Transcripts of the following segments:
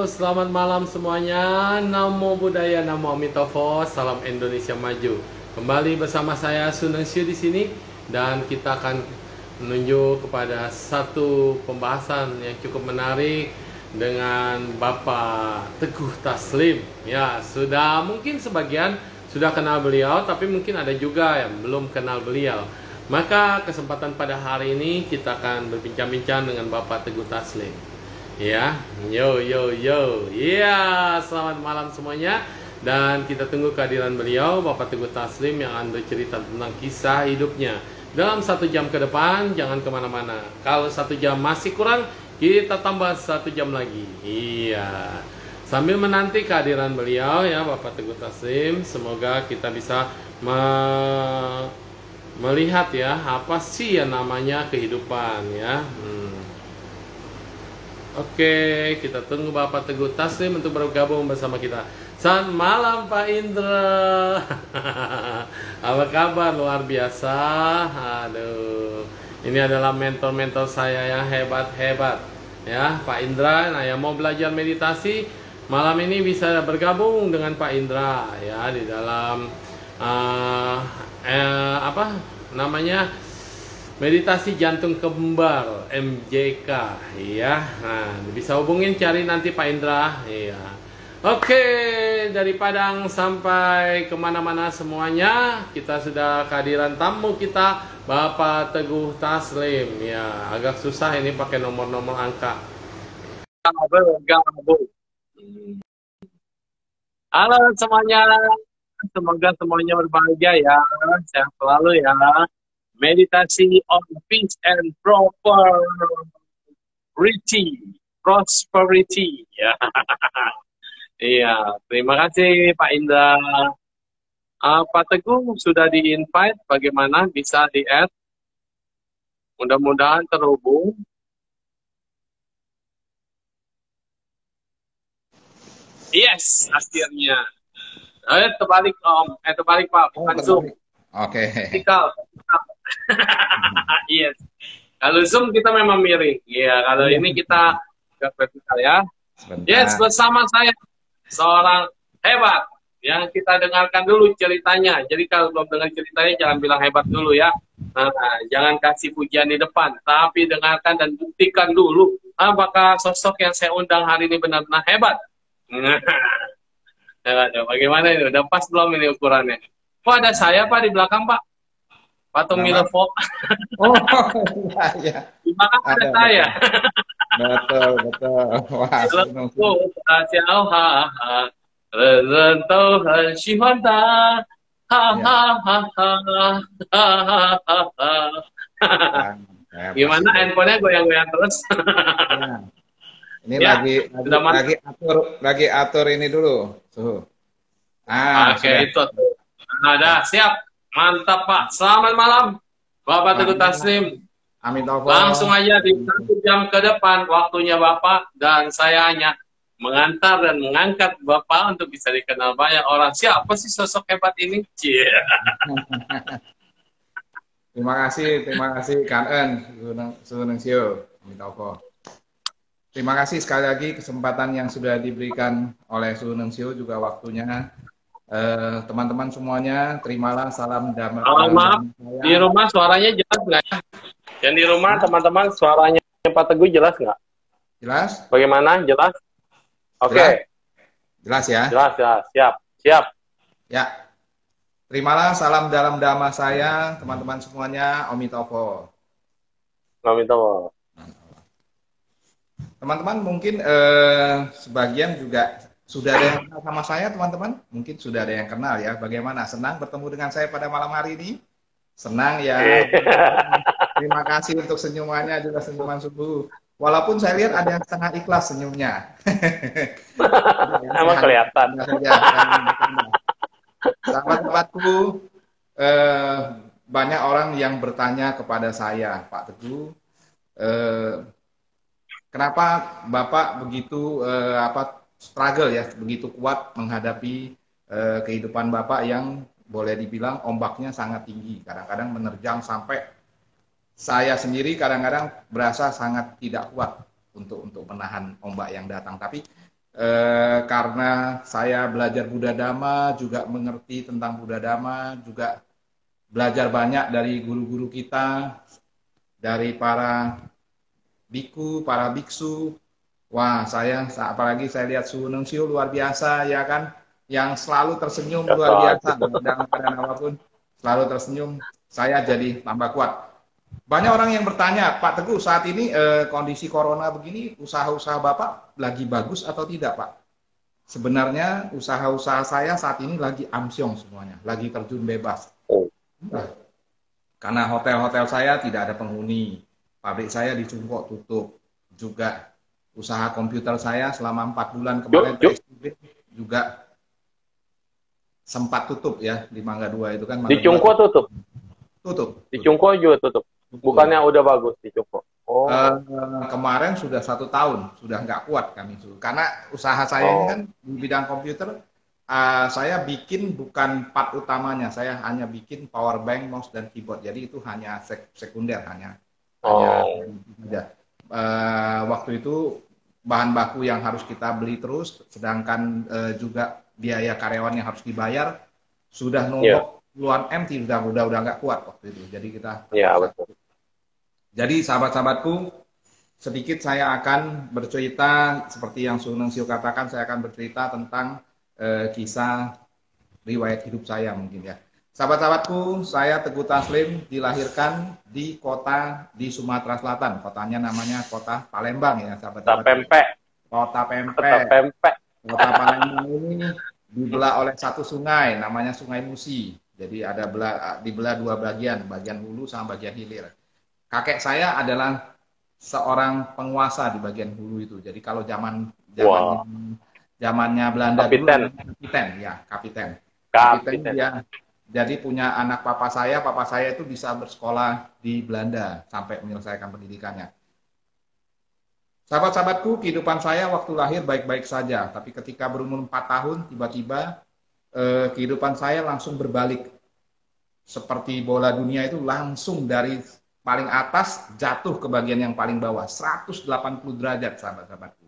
selamat malam semuanya. Namo Buddhaya, Namo Amitofo, salam Indonesia maju. Kembali bersama saya Sunangsyu di sini dan kita akan menunjuk kepada satu pembahasan yang cukup menarik dengan Bapak Teguh Taslim. Ya, sudah mungkin sebagian sudah kenal beliau, tapi mungkin ada juga yang belum kenal beliau. Maka kesempatan pada hari ini kita akan berbincang-bincang dengan Bapak Teguh Taslim. Ya, yo. Iya, selamat malam semuanya. Dan kita tunggu kehadiran beliau, Bapak Teguh Taslim, yang akan bercerita tentang kisah hidupnya. Dalam 1 jam ke depan, jangan kemana-mana. Kalau 1 jam masih kurang, kita tambah 1 jam lagi. Iya. Sambil menanti kehadiran beliau ya, Bapak Teguh Taslim, semoga kita bisa melihat ya, apa sih yang namanya kehidupan ya. Oke, kita tunggu Bapak Teguh Taslim untuk bergabung bersama kita. Selamat malam Pak Indra. Apa kabar? Luar biasa. Aduh, ini adalah mentor-mentor saya yang hebat-hebat ya, Pak Indra. Nah, yang mau belajar meditasi malam ini bisa bergabung dengan Pak Indra ya di dalam apa namanya, meditasi jantung kembar MJK ya. Nah, bisa hubungin, cari nanti Pak Indra ya. Oke, dari Padang sampai kemana-mana semuanya, kita sudah kehadiran tamu kita Bapak Teguh Taslim ya. Agak susah ini pakai nomor-nomor angka. Halo semuanya, semoga semuanya berbahagia ya, sehat selalu ya. Meditasi on peace and prosperity ya. Iya, terima kasih Pak Indra. Pak Teguh sudah di-invite, bagaimana bisa di-add? Mudah-mudahan terhubung. Yes, akhirnya. Terbalik Om, terbalik Pak, bukan Zoom. Oke. Vertikal. Yes. Kalau Zoom kita memang miring. Iya, kalau ini kita nggak vertikal ya. Sebentar. Yes, bersama saya seorang hebat yang kita dengarkan dulu ceritanya. Jadi kalau belum dengar ceritanya jangan bilang hebat dulu ya. Nah, jangan kasih pujian di depan, tapi dengarkan dan buktikan dulu apakah sosok yang saya undang hari ini benar-benar hebat. Bagaimana ini? Udah pas belum ini ukurannya? Kok ada saya Pak di belakang Pak? Patung Milevok. Oh iya. Di belakang ada saya. Betul. Wah, senang. Gimana handphonenya goyang-goyang terus? Ini ya, lagi atur ini dulu suhu. Oke, itu. Ada, siap. Mantap Pak. Selamat malam Bapak Teguh Taslim. Amin. Langsung aja di 1 jam ke depan waktunya Bapak, dan saya hanya mengantar dan mengangkat Bapak untuk bisa dikenal banyak orang. Siapa sih sosok hebat ini? Terima kasih Kang En Sunangsyu. Amin. Terima kasih sekali lagi kesempatan yang sudah diberikan oleh Sunangsyu, juga waktunya. Teman-teman semuanya, terimalah salam damai. Maaf, di rumah suaranya jelas nggak ya? Yang di rumah teman-teman, suaranya Pak Teguh jelas nggak? Jelas? Bagaimana? Jelas? Oke. Jelas ya? Jelas ya, siap. Ya. Terimalah salam dalam dhamma saya, teman-teman semuanya. Omitofo. Omitofo. Teman-teman mungkin sebagian juga sudah ada yang kenal sama saya, teman-teman. Mungkin sudah ada yang kenal ya. Bagaimana? Senang bertemu dengan saya pada malam hari ini? Senang ya. Terima kasih untuk senyumannya, juga senyuman subuh. Walaupun saya lihat ada yang setengah ikhlas senyumnya. Emang kelihatan. Sahabat-sahabatku, banyak orang yang bertanya kepada saya, Pak Teguh, kenapa Bapak begitu struggle ya, begitu kuat menghadapi kehidupan Bapak yang boleh dibilang ombaknya sangat tinggi, kadang-kadang menerjang sampai saya sendiri kadang-kadang berasa sangat tidak kuat untuk menahan ombak yang datang. Tapi karena saya belajar Buddha Dhamma, juga mengerti tentang Buddha Dhamma, juga belajar banyak dari guru-guru kita, dari para biku, para biksu. Wah, apalagi saya lihat Su Nungsio luar biasa, ya kan? Yang selalu tersenyum luar biasa, dalam keadaan apapun, selalu tersenyum. Saya jadi tambah kuat. Banyak orang yang bertanya, Pak Teguh, saat ini kondisi corona begini, usaha-usaha Bapak lagi bagus atau tidak, Pak? Sebenarnya usaha-usaha saya saat ini lagi amsyong semuanya, lagi terjun bebas. Nah, karena hotel-hotel saya tidak ada penghuni, pabrik saya di Cungkok tutup, juga usaha komputer saya selama 4 bulan kemarin PSBB juga sempat tutup ya di Mangga 2 itu kan. Di Cungkok tutup? Tutup. Di Cungkok juga tutup? Bukannya udah bagus di Cungkok? Oh. Kemarin sudah 1 tahun, sudah nggak kuat kami itu. Karena usaha saya ini kan di bidang komputer, saya bikin bukan part utamanya, saya hanya bikin power bank, mouse dan keyboard. Jadi itu hanya sekunder, hanya waktu itu bahan baku yang harus kita beli terus, sedangkan juga biaya karyawan yang harus dibayar sudah nombok puluhan M, udah nggak kuat waktu itu. Jadi kita betul. Jadi sahabat-sahabatku, sedikit saya akan bercerita seperti yang Su Nungsio katakan, saya akan bercerita tentang kisah riwayat hidup saya mungkin ya. Sahabat-sahabatku, saya Teguh Taslim dilahirkan di kota di Sumatera Selatan. Kotanya namanya kota Palembang ya, sahabat-sahabat. Kota Pempek. Kota Palembang ini dibelah oleh satu sungai, namanya Sungai Musi. Jadi ada dibelah 2 bagian hulu sama bagian hilir. Kakek saya adalah seorang penguasa di bagian hulu itu. Jadi kalau zamannya Belanda kapiten. Dulu, kapiten dia. Jadi punya anak papa saya itu bisa bersekolah di Belanda sampai menyelesaikan pendidikannya. Sahabat-sahabatku, kehidupan saya waktu lahir baik-baik saja, tapi ketika berumur 4 tahun, tiba-tiba kehidupan saya langsung berbalik. Seperti bola dunia itu langsung dari paling atas jatuh ke bagian yang paling bawah, 180 derajat, sahabat-sahabatku.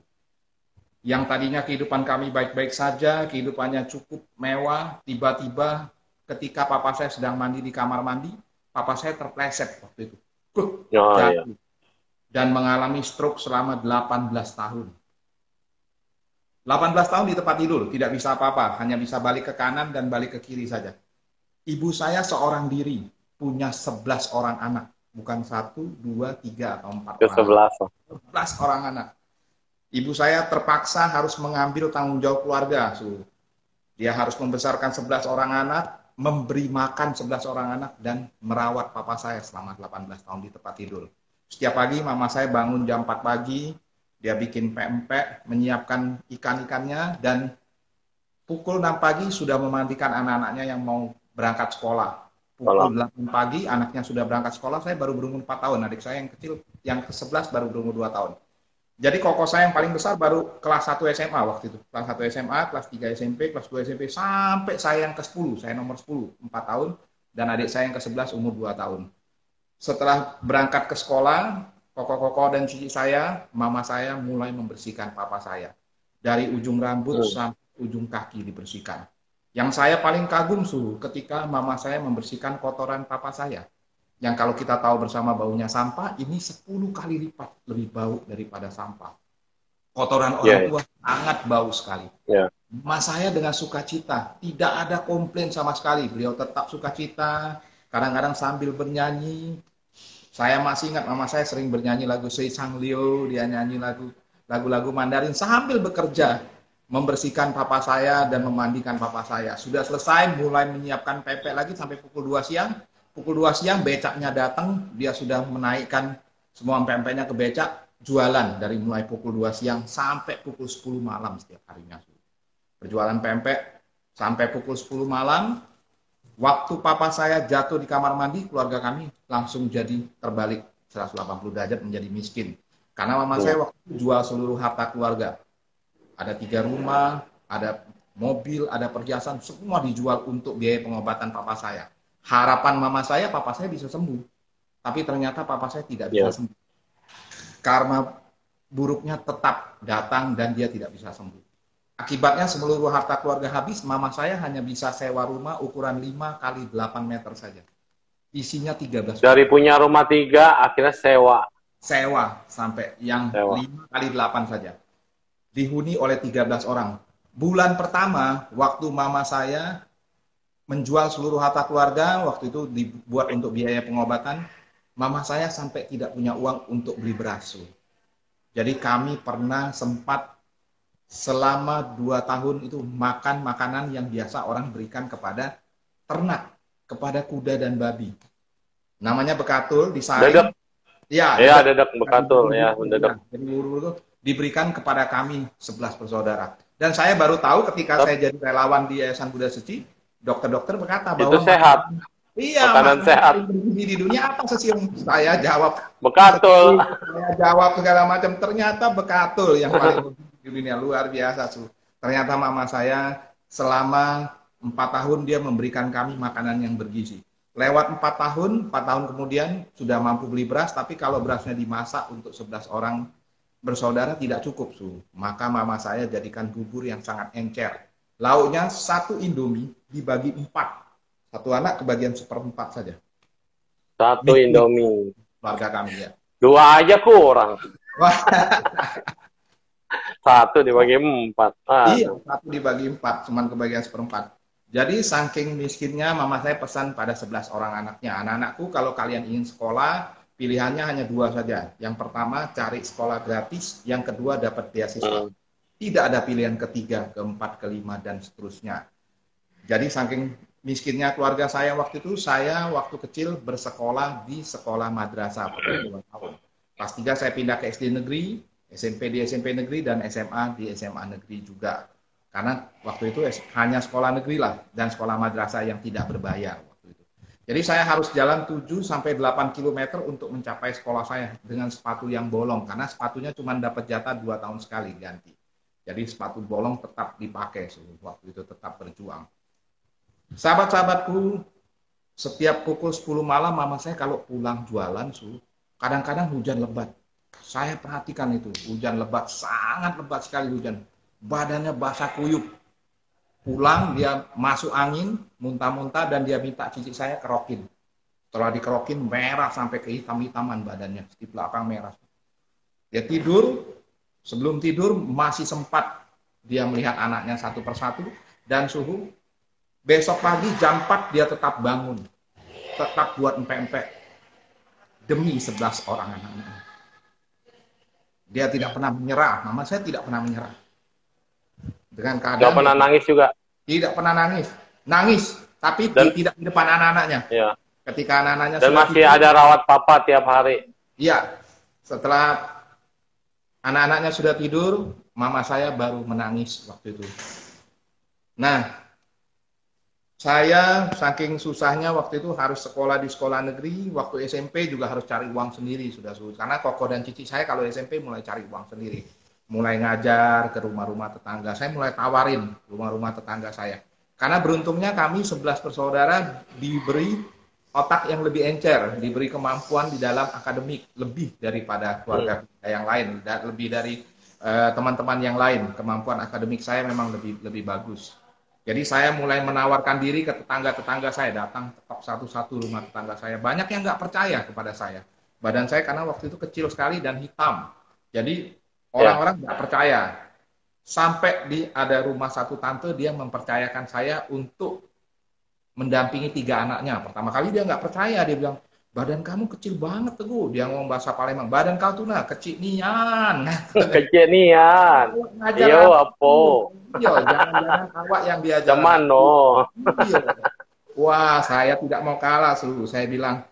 Yang tadinya kehidupan kami baik-baik saja, kehidupannya cukup mewah, tiba-tiba ketika papa saya sedang mandi di kamar mandi, papa saya terpleset waktu itu. Jatuh. Dan mengalami stroke selama 18 tahun. 18 tahun di tempat tidur, tidak bisa apa-apa, hanya bisa balik ke kanan dan balik ke kiri saja. Ibu saya seorang diri, punya 11 orang anak. Bukan 1, 2, 3, atau 4 orang. 11 orang anak. Ibu saya terpaksa harus mengambil tanggung jawab keluarga. Dia harus membesarkan 11 orang anak, memberi makan 11 orang anak, dan merawat papa saya selama 18 tahun di tempat tidur. Setiap pagi mama saya bangun jam 4 pagi, dia bikin pempek, menyiapkan ikan-ikannya, dan pukul 6 pagi sudah memandikan anak-anaknya yang mau berangkat sekolah. Pukul 8 pagi anaknya sudah berangkat sekolah, saya baru berumur 4 tahun. Adik saya yang kecil, yang ke-11 baru berumur 2 tahun. Jadi koko saya yang paling besar baru kelas 1 SMA waktu itu. Kelas 1 SMA, kelas 3 SMP, kelas 2 SMP, sampai saya yang ke-10. Saya nomor 10, 4 tahun. Dan adik saya yang ke-11 umur 2 tahun. Setelah berangkat ke sekolah, koko-koko dan cici saya, mama saya mulai membersihkan papa saya. Dari ujung rambut sampai ujung kaki dibersihkan. Yang saya paling kagum ketika mama saya membersihkan kotoran papa saya. Yang kalau kita tahu bersama baunya sampah, ini 10 kali lipat lebih bau daripada sampah. Kotoran orang tua sangat bau sekali. Mama saya dengan sukacita, tidak ada komplain sama sekali. Beliau tetap sukacita, kadang-kadang sambil bernyanyi. Saya masih ingat mama saya sering bernyanyi lagu Sei Sang Liu, dia nyanyi lagu-lagu Mandarin sambil bekerja. Membersihkan papa saya dan memandikan papa saya. Sudah selesai, mulai menyiapkan pempek lagi sampai pukul 2 siang. Pukul 2 siang becaknya datang, dia sudah menaikkan semua pempeknya ke becak, jualan dari mulai pukul 2 siang sampai pukul 10 malam setiap harinya. Berjualan pempek sampai pukul 10 malam. Waktu papa saya jatuh di kamar mandi, keluarga kami langsung jadi terbalik 180 derajat menjadi miskin. Karena mama saya waktu itu jual seluruh harta keluarga. Ada 3 rumah, ada mobil, ada perhiasan, semua dijual untuk biaya pengobatan papa saya. Harapan mama saya, papa saya bisa sembuh. Tapi ternyata papa saya tidak bisa sembuh. Karma buruknya tetap datang dan dia tidak bisa sembuh. Akibatnya seluruh harta keluarga habis, mama saya hanya bisa sewa rumah ukuran 5 kali 8 meter saja. Isinya 13 Dari orang. punya rumah 3, akhirnya sewa. Sewa sampai yang Sewa. 5 kali 8 saja. Dihuni oleh 13 orang. Bulan pertama, waktu mama saya menjual seluruh harta keluarga, waktu itu dibuat untuk biaya pengobatan, mama saya sampai tidak punya uang untuk beli beras. Jadi kami pernah sempat selama 2 tahun itu makan makanan yang biasa orang berikan kepada ternak, kepada kuda dan babi. Namanya bekatul, disaring. Dedek. Ya, Ya, dedek bekatul ya, dedek. Jadi buru itu diberikan kepada kami 11 bersaudara. Dan saya baru tahu ketika saya jadi relawan di Yayasan Buddha Suci, dokter-dokter berkata bahwa Itu sehat. iya, makanan sehat di dunia apa sih? Saya jawab bekatul. Saya jawab segala macam, ternyata bekatul yang paling di dunia, luar biasa. Ternyata mama saya selama 4 tahun dia memberikan kami makanan yang bergizi. Lewat 4 tahun kemudian sudah mampu beli beras, tapi kalau berasnya dimasak untuk 11 orang bersaudara tidak cukup, maka mama saya jadikan bubur yang sangat encer. Lauknya 1 Indomie dibagi 4. Satu anak kebagian 1/4 saja. 1 Indomie. Keluarga kami ya. 2 aja kurang. 1 dibagi 4. Iya, 1 dibagi 4, cuman kebagian 1/4. Jadi saking miskinnya mama saya pesan pada 11 orang anaknya. Anak-anakku kalau kalian ingin sekolah, pilihannya hanya 2 saja. Yang pertama cari sekolah gratis, yang kedua dapat beasiswa. Tidak ada pilihan ketiga, keempat, kelima, dan seterusnya. Jadi saking miskinnya keluarga saya waktu itu, saya waktu kecil bersekolah di sekolah madrasah pada 2 tahun. Kelas 3 saya pindah ke SD negeri, SMP di SMP negeri, dan SMA di SMA negeri juga. Karena waktu itu hanya sekolah negeri lah, dan sekolah madrasah yang tidak berbayar waktu itu. Jadi saya harus jalan 7-8 km untuk mencapai sekolah saya dengan sepatu yang bolong, karena sepatunya cuma dapat jatah 2 tahun sekali ganti. Jadi sepatu bolong tetap dipakai, waktu itu tetap berjuang. Sahabat-sahabatku, setiap pukul 10 malam mama saya kalau pulang jualan, kadang-kadang hujan lebat. Saya perhatikan itu, hujan lebat, sangat lebat sekali hujan. Badannya basah kuyup. Pulang dia masuk angin, muntah-muntah, dan dia minta cici saya kerokin. Setelah dikerokin merah sampai ke hitam-hitaman badannya, di belakang merah. Dia tidur, sebelum tidur masih sempat dia melihat anaknya satu persatu, dan besok pagi jam 4 dia tetap bangun. Tetap buat empek-empek. Demi 11 orang anaknya. Dia tidak pernah menyerah. Mama saya tidak pernah menyerah. Dengan keadaan Gak pernah nangis juga? Tidak pernah nangis. Nangis, tapi tidak di depan anak-anaknya. Ya. Ketika anak-anaknya dan masih tidur, ada rawat papa tiap hari. Iya. Setelah anak-anaknya sudah tidur, mama saya baru menangis waktu itu. Nah, saya saking susahnya waktu itu harus sekolah di sekolah negeri, waktu SMP juga harus cari uang sendiri, karena koko dan cici saya kalau SMP mulai cari uang sendiri. Mulai ngajar ke rumah-rumah tetangga. Saya mulai tawarin rumah-rumah tetangga saya. Karena beruntungnya kami 11 bersaudara diberi otak yang lebih encer, diberi kemampuan di dalam akademik lebih daripada keluarga yang lain, lebih dari teman-teman yang lain. Kemampuan akademik saya memang lebih bagus. Jadi saya mulai menawarkan diri ke tetangga-tetangga saya, datang ketok satu-satu rumah tetangga saya. Banyak yang nggak percaya kepada saya. Badan saya karena waktu itu kecil sekali dan hitam. Jadi orang-orang nggak percaya. Sampai ada rumah satu tante, dia mempercayakan saya untuk mendampingi 3 anaknya. Pertama kali dia nggak percaya, dia bilang, badan kamu kecil banget, Teguh. Dia ngomong bahasa Palembang, badan kau tuh kecil nian. Kecil nian. Yo, apa? Iya, jangan-jangan awak yang diajar. Cuman no. Iya. Wah, saya tidak mau kalah, Saya bilang,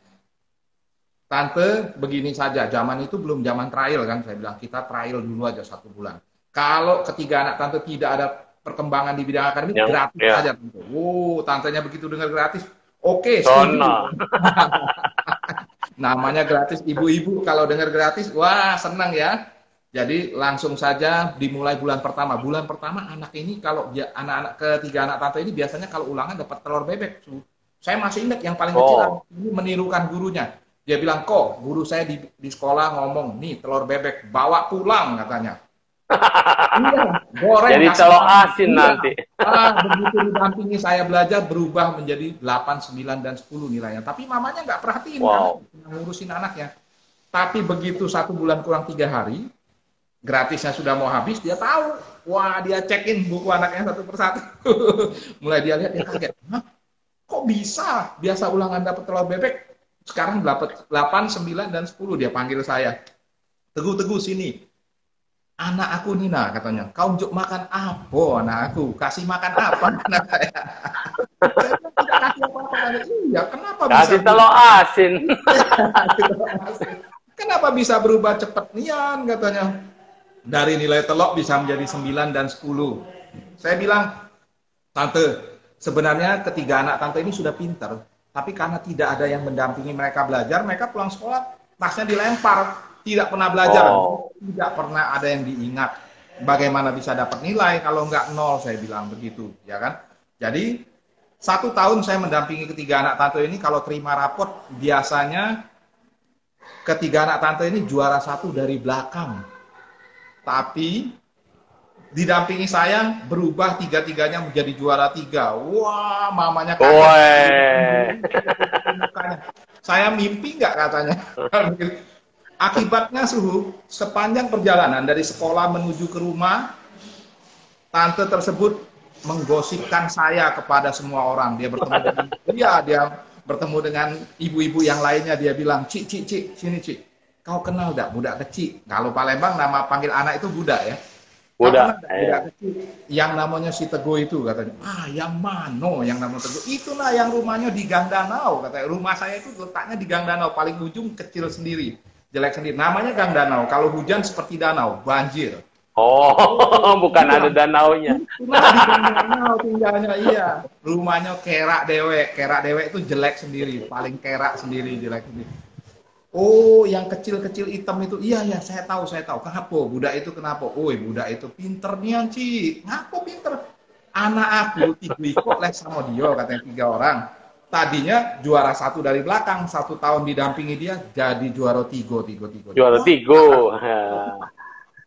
tante, begini saja. Zaman itu belum zaman trial kan. Saya bilang, kita trial dulu aja 1 bulan. Kalau ketiga anak tante tidak ada perkembangan di bidang akademik, gratis saja. Tantenya begitu dengar gratis. Oke, namanya gratis, ibu-ibu kalau dengar gratis, wah senang ya. Jadi langsung saja dimulai bulan pertama. Bulan pertama anak ini kalau anak-anak ketiga anak tante ini biasanya kalau ulangan dapat telur bebek. Saya masih ingat yang paling kecil ini menirukan gurunya. Dia bilang, kok guru saya di sekolah ngomong, nih telur bebek, bawa pulang katanya. Iya, goreng. Jadi kasih telur makan. asin Iya. nanti. Begitu didampingi saya belajar berubah menjadi 8, 9, dan 10 nilainya. Tapi mamanya nggak perhatiin Wow. karena ngurusin anaknya. Tapi begitu 1 bulan kurang 3 hari, gratisnya sudah mau habis, dia tahu. Wah, dia cekin buku anaknya satu persatu. Mulai dia lihat, dia kaget. Hah? Kok bisa? Biasa ulangan dapat telur bebek, sekarang dapat 8, 9, dan 10. Dia panggil saya. Teguh, sini. Anak aku Nina, katanya. Kau unjuk makan apa anak aku? Kasih makan apa anak saya? Saya bilang, tidak kasih apa-apa. Iya, kenapa bisa? Kasih telur asin. Kenapa bisa berubah cepat nian, katanya. Dari nilai telok bisa menjadi 9 dan 10. Saya bilang, Tante, sebenarnya ketiga anak Tante ini sudah pintar. Tapi karena tidak ada yang mendampingi mereka belajar, mereka pulang sekolah, tasnya dilempar. Tidak pernah belajar. Tidak pernah ada yang diingat. Bagaimana bisa dapat nilai kalau nggak nol, saya bilang begitu. Ya kan? Jadi, 1 tahun saya mendampingi ketiga anak Tante ini, kalau terima rapot, biasanya ketiga anak Tante ini juara 1 dari belakang. Tapi didampingi saya berubah tiga-tiganya menjadi juara 3. Wah, mamanya kaget. Saya mimpi nggak, katanya. Akibatnya Suhu, sepanjang perjalanan dari sekolah menuju ke rumah, tante tersebut menggosipkan saya kepada semua orang. Dia bertemu dengan dia bertemu dengan ibu-ibu yang lainnya. Dia bilang, Cik, sini Cik. Kau kenal gak budak kecil? Kalau Palembang nama panggil anak itu budak ya. Budak kecil yang namanya si Teguh itu, katanya. Yang mana yang namanya Teguh? Itulah yang rumahnya di Gang Danau, katanya. Rumah saya itu letaknya di Gang Danau, paling ujung, kecil sendiri, jelek sendiri. Namanya Gang Danau. Kalau hujan seperti danau, banjir. Oh, bukan ada danaunya. Itulah di Gang Danau tinggalnya, iya. Rumahnya kerak dewek. Kerak dewek itu jelek sendiri, paling kerak sendiri, jelek sendiri. Oh, yang kecil-kecil hitam itu, iya, saya tahu. Kenapa? Budak itu kenapa? Oh, budak itu pinter nih, Ci. Ngapa pinter? Anak aku, kok les sama dia, katanya 3 orang. Tadinya juara 1 dari belakang, 1 tahun didampingi dia, jadi juara 3. Juara 3.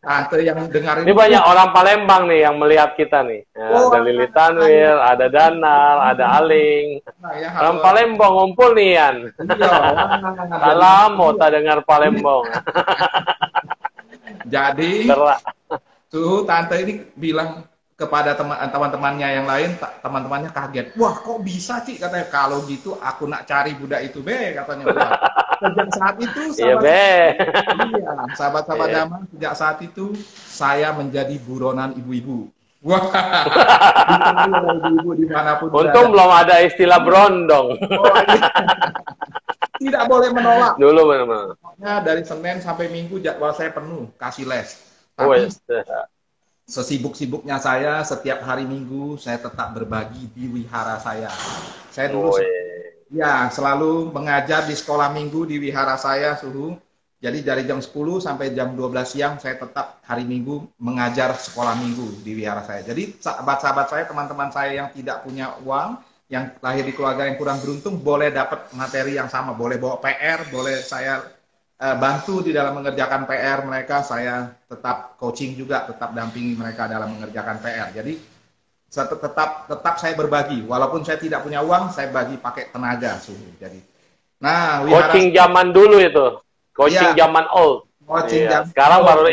Tante yang dengar ini banyak orang Palembang nih yang melihat kita nih. Ada Lili Tanwil, ada Danal, ada Aling. Orang Palembang ngumpul nih, Yan. Salam, mau tak dengar Palembang. Jadi, tuh tante ini bilang kepada teman-temannya yang lain, teman-temannya kaget. Wah, kok bisa, Cik? Katanya, kalau gitu aku nak cari budak itu, be, katanya. Sejak saat itu, sahabat-sahabat Damang, sejak saat itu, saya menjadi buronan ibu-ibu. Wah, ibu-ibu dimanapun. Untung belum ada istilah brondong. Tidak boleh menolak. Dulu benar-benar. Dari Senin sampai Minggu jadwal saya penuh, kasih les. Tapi sesibuk-sibuknya saya, setiap hari Minggu saya tetap berbagi di wihara saya. Saya dulu selalu mengajar di sekolah minggu di wihara saya, Suhu. Jadi dari jam 10 sampai jam 12 siang saya tetap hari Minggu mengajar sekolah minggu di wihara saya. Jadi sahabat-sahabat saya, teman-teman saya yang tidak punya uang, yang lahir di keluarga yang kurang beruntung, boleh dapat materi yang sama, boleh bawa PR, boleh saya bantu di dalam mengerjakan PR mereka, saya tetap coaching juga, tetap dampingi mereka dalam mengerjakan PR. Jadi tetap saya berbagi, walaupun saya tidak punya uang, saya bagi pakai tenaga. Jadi, coaching zaman dulu itu, coaching zaman old. Sekarang baru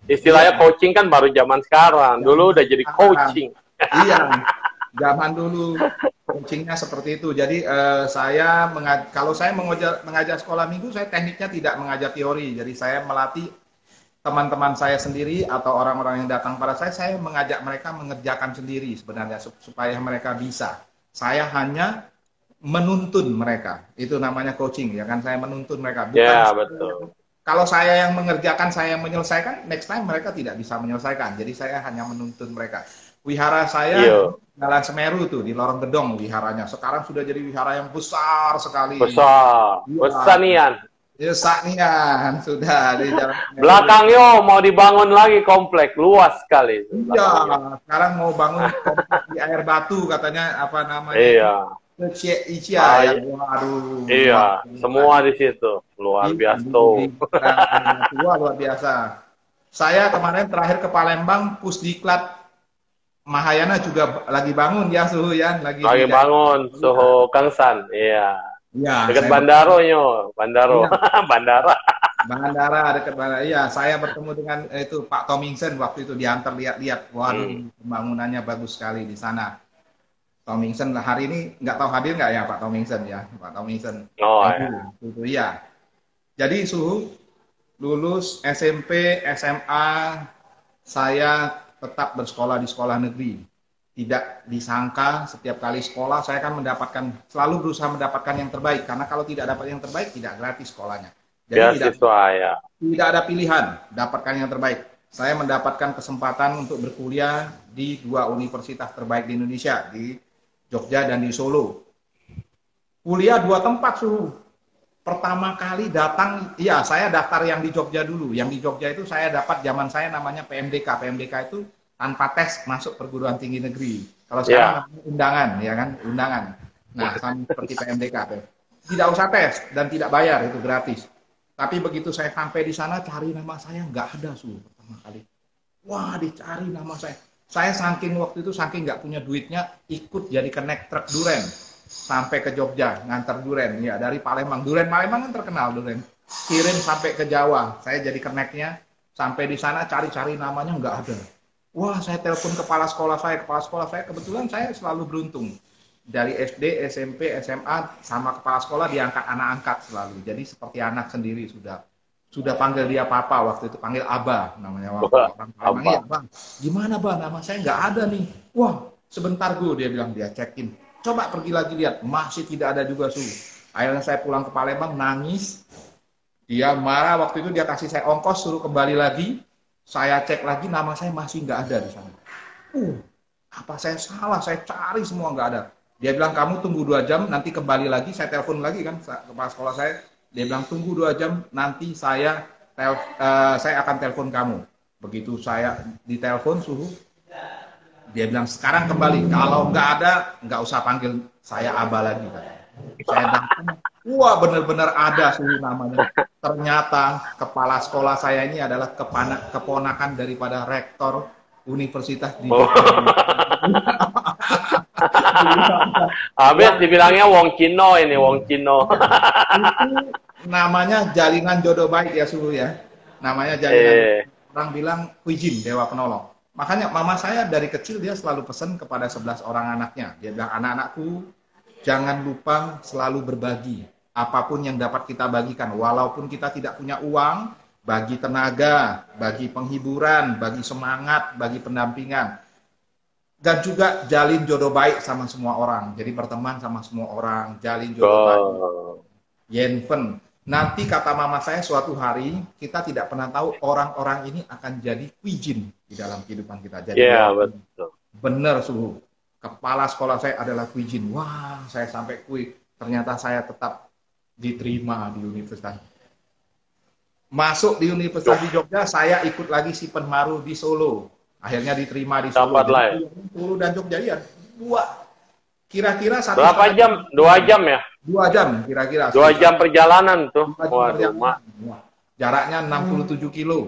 istilahnya coaching kan baru zaman sekarang. Dulu udah jadi coaching. Iya, zaman dulu coachingnya seperti itu. Jadi kalau saya mengajar sekolah minggu, saya tekniknya tidak mengajar teori. Jadi saya melatih teman-teman saya sendiri atau orang-orang yang datang pada saya mengajak mereka mengerjakan sendiri sebenarnya supaya mereka bisa. Saya hanya menuntun mereka. Itu namanya coaching, ya kan? Saya menuntun mereka. Bukan betul. Kalau saya yang mengerjakan, saya yang menyelesaikan, next time mereka tidak bisa menyelesaikan. Jadi saya hanya menuntun mereka. Wihara saya Jalan Semeru tuh di Lorong Gedong wiharanya. Sekarang sudah jadi wihara yang besar sekali. Besar nian. Nian sudah di Jalan Semeru. Belakangnya mau dibangun lagi komplek luas sekali. Iya, sekarang mau bangun komplek di Air Batu katanya, apa namanya? Waduh. Semua di situ. Luar biasa. Luar biasa. Saya kemarin terakhir ke Palembang, Pusdiklat Mahayana juga lagi bangun ya Suhu ya, lagi bangun Suhu Kangsan, iya. Iya. Dekat Bandaro Bandaro, iya. Bandara dekat Bandara. Iya, saya bertemu dengan itu Pak Tomingsen waktu itu diantar lihat-lihat. Waduh, pembangunannya bagus sekali di sana. Tomingsen hari ini nggak tahu hadir nggak ya Pak Tomingsen ya, Pak Tomingsen. Oh ya. Itu iya. Jadi Suhu lulus SMP, SMA, saya tetap bersekolah di sekolah negeri. Tidak disangka setiap kali sekolah saya kan selalu berusaha mendapatkan yang terbaik. Karena kalau tidak dapat yang terbaik, tidak gratis sekolahnya. Jadi tidak ada pilihan, dapatkan yang terbaik. Saya mendapatkan kesempatan untuk berkuliah di 2 universitas terbaik di Indonesia, di Jogja dan di Solo. Kuliah 2 tempat, Suhu. Pertama kali datang, iya saya daftar yang di Jogja dulu. Yang di Jogja itu saya dapat zaman saya namanya PMDK. PMDK itu tanpa tes masuk perguruan tinggi negeri. Kalau sekarang undangan, ya kan, undangan. Nah, sama seperti PMDK. Tidak usah tes dan tidak bayar, itu gratis. Tapi begitu saya sampai di sana, cari nama saya nggak ada Suhu pertama kali. Wah, dicari nama saya. Saya waktu itu saking nggak punya duitnya, ikut jadi kenek truk duren. Sampai ke Jogja, ngantar duren, ya dari Palembang. Duren Palembang kan terkenal duren. Kirim sampai ke Jawa, saya jadi keneknya. Sampai di sana cari-cari namanya nggak ada. Wah, saya telepon kepala sekolah saya kebetulan saya selalu beruntung. Dari SD, SMP, SMA sama kepala sekolah diangkat anak angkat selalu. Jadi seperti anak sendiri sudah panggil dia papa waktu itu, panggil Abah namanya orang Palembang. Iya, Bang. Gimana, Bang? Nama saya nggak ada nih. Wah, sebentar dia bilang, dia cekin. Coba pergi lagi lihat, masih tidak ada juga Suhu. Akhirnya saya pulang ke Palembang, nangis. Dia marah, waktu itu dia kasih saya ongkos, suruh kembali lagi. Saya cek lagi, nama saya masih nggak ada di sana. Apa saya salah? Saya cari semua nggak ada. Dia bilang, kamu tunggu 2 jam, nanti kembali lagi. Saya telepon lagi kan, kepala sekolah saya. Dia bilang, tunggu 2 jam, nanti saya akan telepon kamu. Begitu saya ditelepon Suhu, dia bilang, sekarang kembali. Kalau nggak ada, nggak usah panggil saya Abah lagi. Saya datang, wah benar-benar ada Suhu namanya. Ternyata kepala sekolah saya ini adalah keponakan daripada rektor universitas di Habis dibilangnya Wong Cino ini, Wong Cino. Itu namanya jalinan jodoh baik ya Suhu ya. Namanya jalinan. Orang bilang Kuijin, Dewa Penolong. Makanya mama saya dari kecil dia selalu pesan kepada 11 orang anaknya. Dia bilang, anak-anakku jangan lupa selalu berbagi. Apapun yang dapat kita bagikan. Walaupun kita tidak punya uang, bagi tenaga, bagi penghiburan, bagi semangat, bagi pendampingan. Dan juga jalin jodoh baik sama semua orang. Jadi berteman sama semua orang, jalin jodoh baik. Yenfen. Nanti kata mama saya suatu hari kita tidak pernah tahu orang-orang ini akan jadi kuijin di dalam kehidupan kita. Jadi betul. Benar Suhu. Kepala sekolah saya adalah kuijin. Wah, saya sampai ternyata saya tetap diterima di universitas. Masuk di Universitas di Jogja, saya ikut lagi si Penmaru di Solo. Akhirnya diterima di Solo. Solo dan Jogja ya. Kira-kira berapa jam? 2 jam ya? 2 jam kira-kira. 2 jam perjalanan tuh. Jaraknya 67 kilo.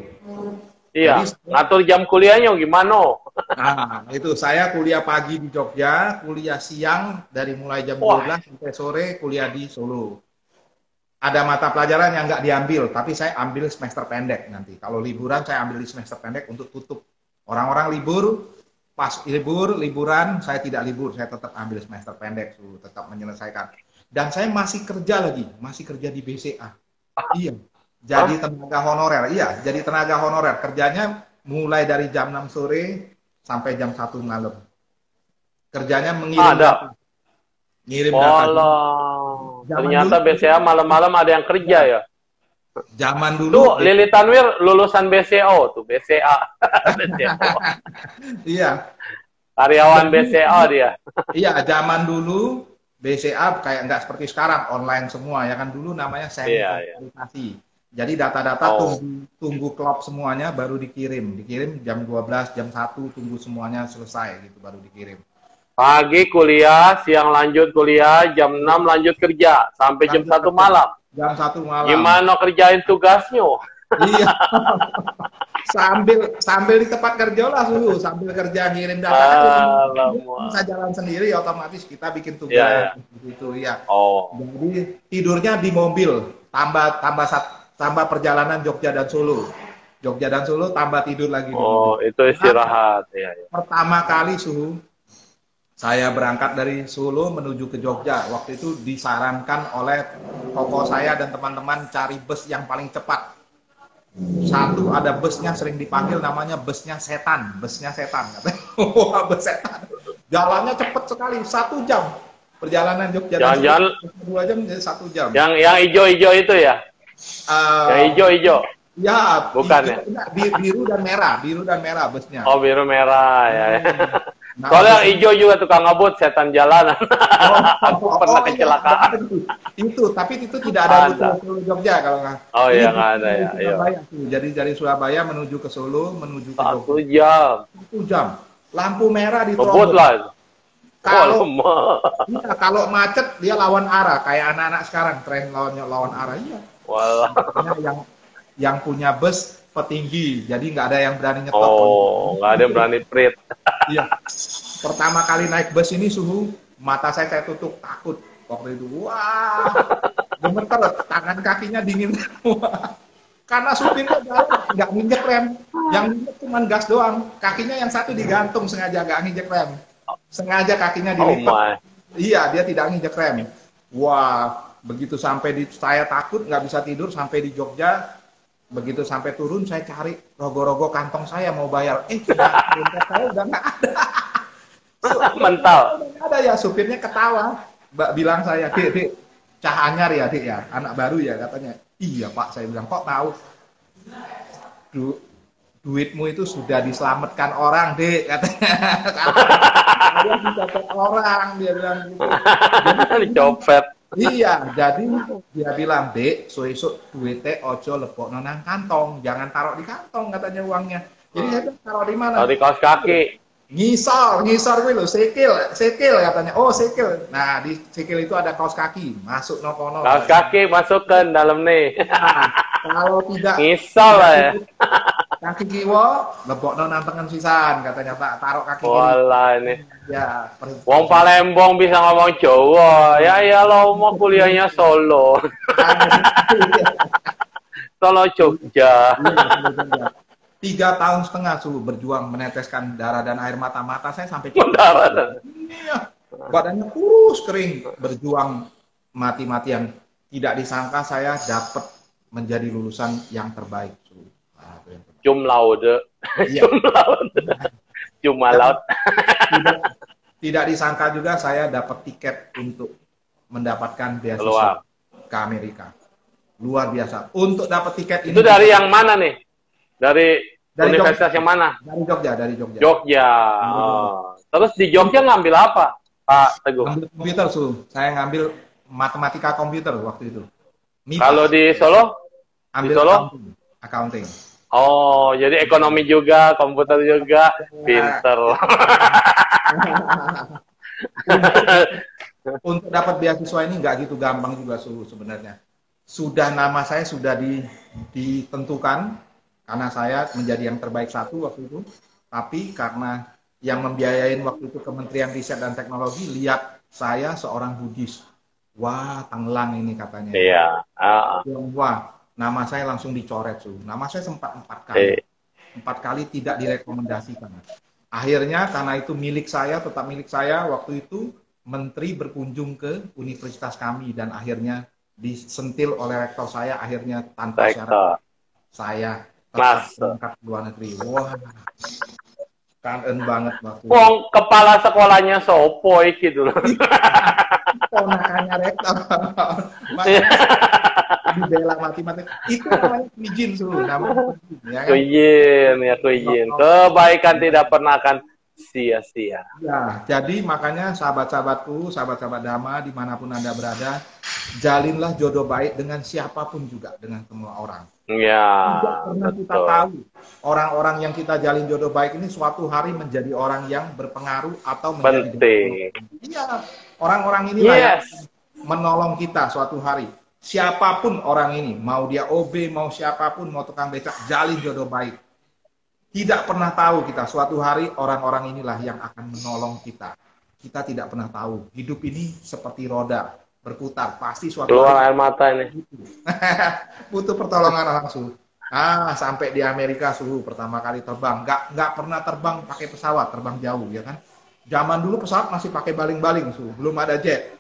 Iya, ngatur jam kuliahnya gimana? Nah, itu saya kuliah pagi di Jogja, kuliah siang dari mulai jam 12 sampai sore kuliah di Solo. Ada mata pelajaran yang nggak diambil, tapi saya ambil semester pendek nanti. Kalau liburan saya ambil di semester pendek untuk tutup. Orang-orang libur, pas liburan, saya tidak libur, saya tetap ambil semester pendek, tetap menyelesaikan. Dan saya masih kerja lagi, masih kerja di BCA. Iya, jadi tenaga honorer. Iya, jadi tenaga honorer. Kerjanya mulai dari jam 6 sore sampai jam 1 malam. Kerjanya mengirim data. Ngirim data. Ternyata BCA malam-malam ada yang kerja ya. Zaman dulu. Tuh, Lili Tanwir lulusan BCO tuh, BCA. Iya. Karyawan BCA dia. Iya, zaman dulu BCA kayak nggak seperti sekarang online semua ya kan, dulu namanya sentralisasi. Jadi data-data tunggu klop semuanya baru dikirim jam 12, jam 1 tunggu semuanya selesai gitu baru dikirim. Pagi kuliah, siang lanjut kuliah, jam 6 lanjut kerja sampai jam 1 malam. Jam 1 malam. Gimana kerjain tugasnya? Iya. sambil di tempat kerja lah suhu, sambil kerja ngirim data bisa jalan sendiri otomatis kita bikin tugas gitu ya. Jadi tidurnya di mobil, tambah perjalanan Jogja dan Solo. Jogja dan Solo tambah tidur lagi. Itu istirahat. Pertama kali suhu saya berangkat dari Solo menuju ke Jogja. Waktu itu disarankan oleh toko saya dan teman-teman cari bus yang paling cepat. Satu ada busnya sering dipanggil namanya busnya setan. Bus setan. Jalannya cepet sekali, 1 jam. Perjalanan Jogja dan Solo 2 jam jadi 1 jam. Yang hijau-hijau itu ya? Yang hijau-hijau? Ya, bukan ya? Biru dan merah busnya. Oh, biru merah ya. Nah, soalnya yang hijau juga tukang ngebut setan jalanan. Aku pernah kecelakaan. Tapi itu tidak ada di Jogja kalau nggak. Oh iya, nggak ada ya. Jadi dari Surabaya menuju ke Solo, menuju ke Jogja. 1 jam. Lampu merah di ngebut lah. Kalau macet dia lawan arah, kayak anak-anak sekarang tren lawan arah. Iya. Yang punya bus petinggi, jadi nggak ada yang berani nyetop. Nggak ada yang berani prit. Iya. Pertama kali naik bus ini suhu, mata saya tutup takut waktu itu. Wah, gemeter, tangan kakinya dingin semua. Karena supirnya nggak nginjek rem, yang nginjek cuma gas doang. Kakinya yang satu digantung sengaja nggak nginjek rem, sengaja kakinya dilipat. Iya, dia tidak nginjek rem. Wah, begitu sampai saya takut nggak bisa tidur sampai di Jogja. Begitu sampai turun, saya cari rogo-rogo kantong saya mau bayar. Dompet saya udah nggak ada. Mental. Nggak ada ya, supirnya ketawa. Mbak bilang saya, Dek, cah anyar ya, Dek ya, anak baru ya katanya. Iya Pak, saya bilang, kok tahu? Duitmu itu sudah diselamatkan orang, Dek, katanya. Dia dicopet orang, dia bilang gitu. Dicopet. Iya, jadi dia bilang, Dek, esuk duitnya ojo lebokno nang kantong, jangan taruh di kantong katanya uangnya. Jadi saya bilang, taruh di mana? Taruh di kaos kaki. Ngisor gue lo, sekil katanya. Oh, sekil. Nah, di sekil itu ada kaos kaki, masuk no kono. Kaos kaki masukkan dalam nih. Nah, kalau tidak ngisor lah ya. Kaki kiwa, lebokno nang tengen sisan katanya, tak taruh kaki kiri. Walah ini. Ya, wong Palembang bisa ngomong Jawa. Ya lo mau kuliahnya Solo. Solo Jogja. 3,5 tahun suhu berjuang meneteskan darah dan air mata saya sampai darah. Iya. Badannya kurus kering, berjuang mati-matian. Tidak disangka saya dapat menjadi lulusan yang terbaik. Cum laude. Iya. Cum laut. Tidak disangka juga saya dapat tiket untuk mendapatkan beasiswa ke Amerika. Luar biasa. Untuk dapat tiket ini. Itu dari yang mana nih? Dari universitas Jogja. Yang mana? Dari Jogja. Jogja. Terus di Jogja ngambil apa, Pak Teguh? Ngambil komputer, Saya ngambil matematika komputer waktu itu. MIPA. Kalau di Solo? Ambil di Solo? Accounting. Oh, jadi ekonomi juga, komputer juga, pinter. Untuk dapat beasiswa ini nggak gitu gampang juga sebenarnya. Nama saya sudah ditentukan. Karena saya menjadi yang terbaik 1 waktu itu, tapi karena yang membiayain waktu itu Kementerian Riset dan Teknologi lihat saya seorang Buddhis, wah tenggelam ini katanya. Iya. Wah, nama saya langsung dicoret Nama saya sempat 4 kali, 4 kali tidak direkomendasikan. Akhirnya karena itu tetap milik saya waktu itu, Menteri berkunjung ke universitas kami dan akhirnya disentil oleh rektor saya, akhirnya tanpa syarat saya berangkat ke luar negeri. Wah, kangen banget waktu itu. Wong kepala sekolahnya sopo iki dulu. Ponakannya rektor. Dibela mati-mati. Itu namanya kuijin namanya. Kuijin. Kebaikan tidak pernah akan sia-sia. Ya, jadi makanya sahabat-sahabatku, sahabat-sahabat Dhamma dimanapun Anda berada, jalinlah jodoh baik dengan siapapun juga, dengan semua orang. Ya, tidak pernah kita tahu orang-orang yang kita jalin jodoh baik ini suatu hari menjadi orang yang berpengaruh atau menjadi penting. Iya, orang-orang ini yang menolong kita suatu hari. Siapapun orang ini, mau dia OB, mau siapapun, mau tukang becak, jalin jodoh baik. Tidak pernah tahu kita, suatu hari orang-orang inilah yang akan menolong kita. Kita tidak pernah tahu. Hidup ini seperti roda, berputar. Pasti suatu Keluar hari air mata ini. butuh pertolongan langsung. Sampai di Amerika suhu pertama kali terbang. Nggak pernah terbang pakai pesawat, terbang jauh, ya kan? Zaman dulu pesawat masih pakai baling-baling, suhu. Belum ada jet.